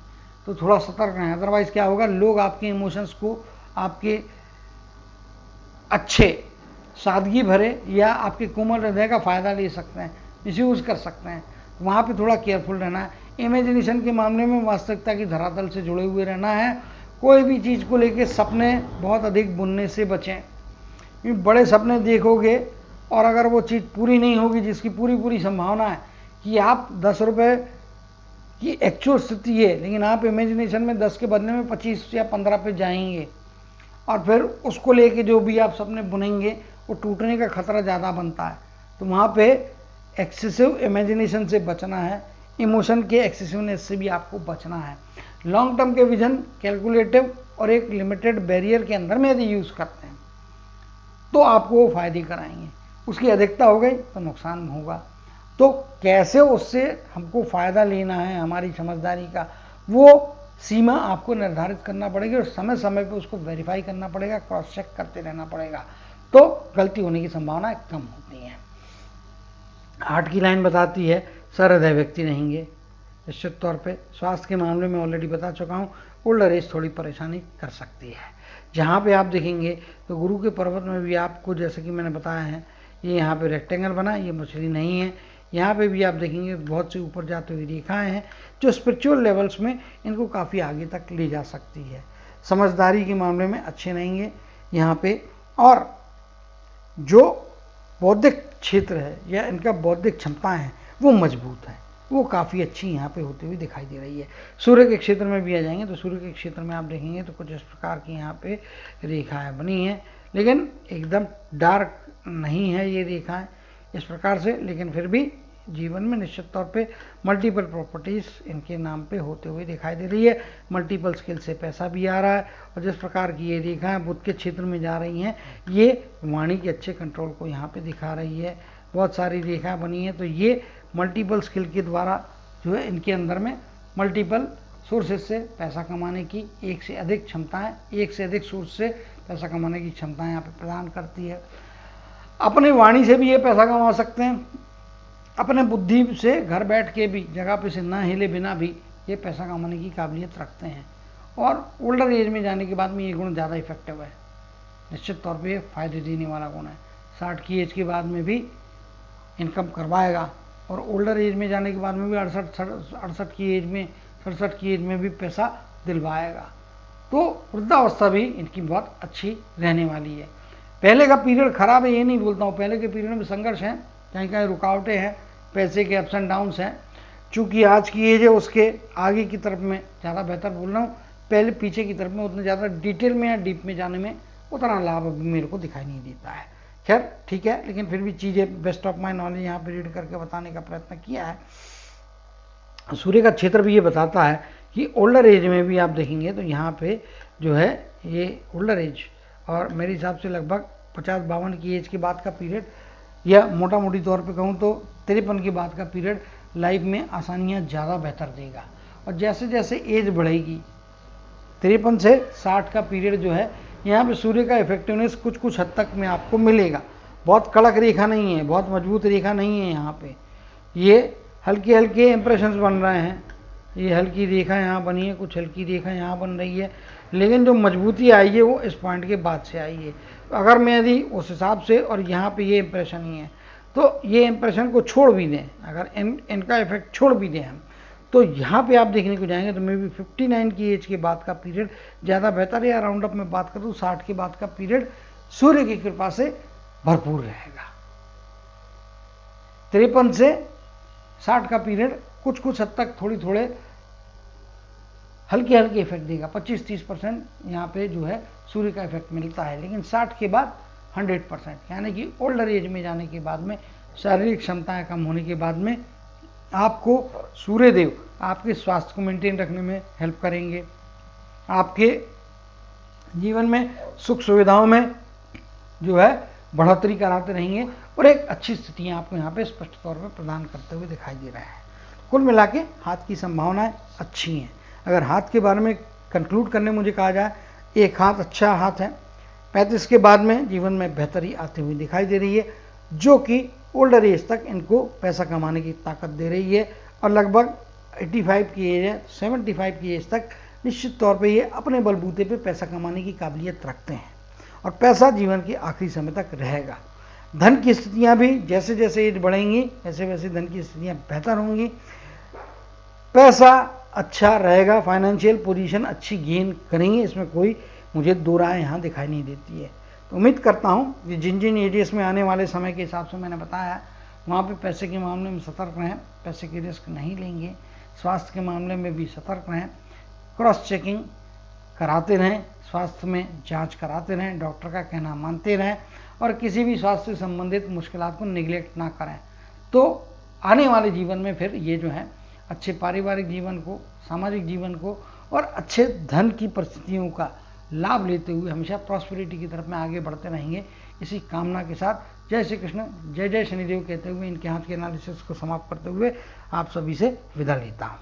तो थोड़ा सतर्क रहें। अदरवाइज क्या होगा, लोग आपके इमोशंस को आपके अच्छे सादगी भरे या आपके कोमल हृदय का फ़ायदा ले सकते हैं, मिसयूज़ कर सकते हैं। वहाँ पे थोड़ा केयरफुल रहना है। इमेजिनेशन के मामले में वास्तविकता की धरातल से जुड़े हुए रहना है। कोई भी चीज़ को लेके सपने बहुत अधिक बुनने से बचें, क्योंकि बड़े सपने देखोगे और अगर वो चीज़ पूरी नहीं होगी, जिसकी पूरी संभावना है कि आप 10 रुपये की एक्चुअल स्थिति है, लेकिन आप इमेजिनेशन में 10 के बदले में 25 या 15 पे जाएंगे, और फिर उसको लेके जो भी आप सपने बुनेंगे वो टूटने का खतरा ज़्यादा बनता है। तो वहाँ पे एक्सेसिव इमेजिनेशन से बचना है, इमोशन के एक्सेसिवनेस से भी आपको बचना है। लॉन्ग टर्म के विजन कैलकुलेटिव और एक लिमिटेड बैरियर के अंदर में यदि यूज़ करते हैं तो आपको वो फायदे कराएंगे। उसकी अधिकता हो गई तो नुकसान होगा। तो कैसे उससे हमको फ़ायदा लेना है, हमारी समझदारी का, वो सीमा आपको निर्धारित करना पड़ेगी और समय समय पर उसको वेरीफाई करना पड़ेगा, क्रॉस चेक करते रहना पड़ेगा, तो गलती होने की संभावना कम होती है। 8 की लाइन बताती है सहृदय व्यक्ति रहेंगे निश्चित तौर पे। स्वास्थ्य के मामले में ऑलरेडी बता चुका हूँ, ओल्डर एज थोड़ी परेशानी कर सकती है। जहाँ पे आप देखेंगे तो गुरु के पर्वत में भी आपको, जैसे कि मैंने बताया है, ये यहाँ पे रेक्टेंगल बना, ये मछली नहीं है। यहाँ पे भी आप देखेंगे बहुत सी ऊपर जाती हुई रेखाएं हैं जो स्पिरिचुअल लेवल्स में इनको काफ़ी आगे तक ले जा सकती है। समझदारी के मामले में अच्छे नहीं है यहाँ पे, और जो बौद्धिक क्षेत्र है या इनका बौद्धिक क्षमताएं हैं वो मजबूत है, वो काफ़ी अच्छी यहाँ पे होती हुई दिखाई दे रही है। सूर्य के क्षेत्र में भी आ जाएंगे तो सूर्य के क्षेत्र में आप देखेंगे तो कुछ इस प्रकार की यहाँ पे रेखाएं बनी हैं, लेकिन एकदम डार्क नहीं है ये रेखाएं इस प्रकार से, लेकिन फिर भी जीवन में निश्चित तौर पे मल्टीपल प्रॉपर्टीज इनके नाम पे होते हुए दिखाई दे रही है। मल्टीपल स्किल से पैसा भी आ रहा है, और जिस प्रकार की ये रेखाएं बुध के क्षेत्र में जा रही हैं ये वाणी के अच्छे कंट्रोल को यहाँ पे दिखा रही है। बहुत सारी रेखाएं बनी हैं, तो ये मल्टीपल स्किल के द्वारा जो है इनके अंदर में मल्टीपल सोर्सेज से पैसा कमाने की एक से अधिक क्षमताएं, एक से अधिक सोर्स से पैसा कमाने की क्षमताएं यहाँ पे प्रदान करती है। अपने वाणी से भी ये पैसा कमा सकते हैं, अपने बुद्धि से घर बैठ के भी जगह पे से ना हिले बिना भी ये पैसा कमाने की काबिलियत रखते हैं। और ओल्डर एज में जाने के बाद में ये गुण ज़्यादा इफेक्टिव है, निश्चित तौर पे ये फायदे देने वाला गुण है। 60 की एज के बाद में भी इनकम करवाएगा, और ओल्डर एज में जाने के बाद में भी 68 की एज में, 67 की एज में भी पैसा दिलवाएगा। तो वृद्धावस्था भी इनकी बहुत अच्छी रहने वाली है। पहले का पीरियड खराब है ये नहीं बोलता हूँ, पहले के पीरियड में संघर्ष है, कहीं कहीं रुकावटें हैं, पैसे के अप्स एंड डाउन्स हैं। चूँकि आज की एज है उसके आगे की तरफ में ज़्यादा बेहतर बोल रहा हूँ, पहले पीछे की तरफ में उतने ज़्यादा डिटेल में या डीप में जाने में उतना लाभ अभी मेरे को दिखाई नहीं देता है। खैर ठीक है, लेकिन फिर भी चीज़ें बेस्ट ऑफ माई नॉलेज यहाँ पे रीड करके बताने का प्रयत्न किया है। सूर्य का क्षेत्र भी ये बताता है कि ओल्डर एज में भी आप देखेंगे तो यहाँ पे जो है ये ओल्डर एज, और मेरे हिसाब से लगभग 50-52 की एज के बाद का पीरियड, या मोटा मोटी तौर पे कहूँ तो 53 के बाद का पीरियड लाइफ में आसानियाँ ज़्यादा बेहतर देगा। और जैसे जैसे एज बढ़ेगी 53 से 60 का पीरियड जो है, यहाँ पे सूर्य का इफेक्टिवनेस कुछ कुछ हद तक में आपको मिलेगा। बहुत कड़क रेखा नहीं है, बहुत मजबूत रेखा नहीं है, यहाँ पे ये हल्के हल्के इंप्रेशंस बन रहे हैं। ये हल्की रेखा यहाँ बनी है, कुछ हल्की रेखा यहाँ बन रही है, लेकिन जो मजबूती आई है वो इस पॉइंट के बाद से आई है। अगर मैं यदि उस हिसाब से, और यहाँ पे ये इंप्रेशन ही है, तो ये इंप्रेशन को छोड़ भी दें, अगर इनका इफेक्ट छोड़ भी दें हम, तो यहाँ पे आप देखने को जाएंगे तो मे बी 59 की एज के बाद का पीरियड ज़्यादा बेहतर है। या राउंड अप में बात करूँ 60 के बाद का पीरियड सूर्य की कृपा से भरपूर रहेगा। 53 से 60 का पीरियड कुछ कुछ हद तक थोड़े हल्के हल्के इफेक्ट देगा। 25-30% यहाँ पे जो है सूर्य का इफेक्ट मिलता है, लेकिन 60 के बाद 100%, यानी कि ओल्डर एज में जाने के बाद में शारीरिक क्षमताएं कम होने के बाद में आपको सूर्यदेव आपके स्वास्थ्य को मेंटेन रखने में हेल्प करेंगे, आपके जीवन में सुख सुविधाओं में जो है बढ़ोतरी कराते रहेंगे, और एक अच्छी स्थितियाँ आपको यहाँ पे स्पष्ट तौर पर प्रदान करते हुए दिखाई दे रहा है। कुल मिला के हाथ की संभावनाएं अच्छी हैं। अगर हाथ के बारे में कंक्लूड करने मुझे कहा जाए, एक हाथ अच्छा हाथ है। 35 के बाद में जीवन में बेहतरी आती हुई दिखाई दे रही है, जो कि ओल्डर एज तक इनको पैसा कमाने की ताकत दे रही है। और लगभग 85 की एज है, 75 की एज तक निश्चित तौर पे ये अपने बलबूते पे पैसा कमाने की काबिलियत रखते हैं, और पैसा जीवन के आखिरी समय तक रहेगा। धन की स्थितियाँ भी जैसे जैसे एज बढ़ेंगी वैसे वैसे धन की स्थितियाँ बेहतर होंगी, पैसा अच्छा रहेगा, फाइनेंशियल पोजीशन अच्छी गेन करेंगे, इसमें कोई मुझे दो राय यहाँ दिखाई नहीं देती है। तो उम्मीद करता हूँ कि जिन जिन एरियाज में आने वाले समय के हिसाब से मैंने बताया, वहाँ पे पैसे के मामले में सतर्क रहें, पैसे की रिस्क नहीं लेंगे। स्वास्थ्य के मामले में भी सतर्क रहें, क्रॉस चेकिंग कराते रहें, स्वास्थ्य में जांच कराते रहें, डॉक्टर का कहना मानते रहें, और किसी भी स्वास्थ्य से संबंधित मुश्किलात को निगलेक्ट ना करें। तो आने वाले जीवन में फिर ये जो है अच्छे पारिवारिक जीवन को, सामाजिक जीवन को, और अच्छे धन की परिस्थितियों का लाभ लेते हुए हमेशा प्रॉस्पेरिटी की तरफ में आगे बढ़ते रहेंगे। इसी कामना के साथ जय श्री कृष्ण, जय जय शनिदेव कहते हुए इनके हाथ के एनालिसिस को समाप्त करते हुए आप सभी से विदा लेता हूँ।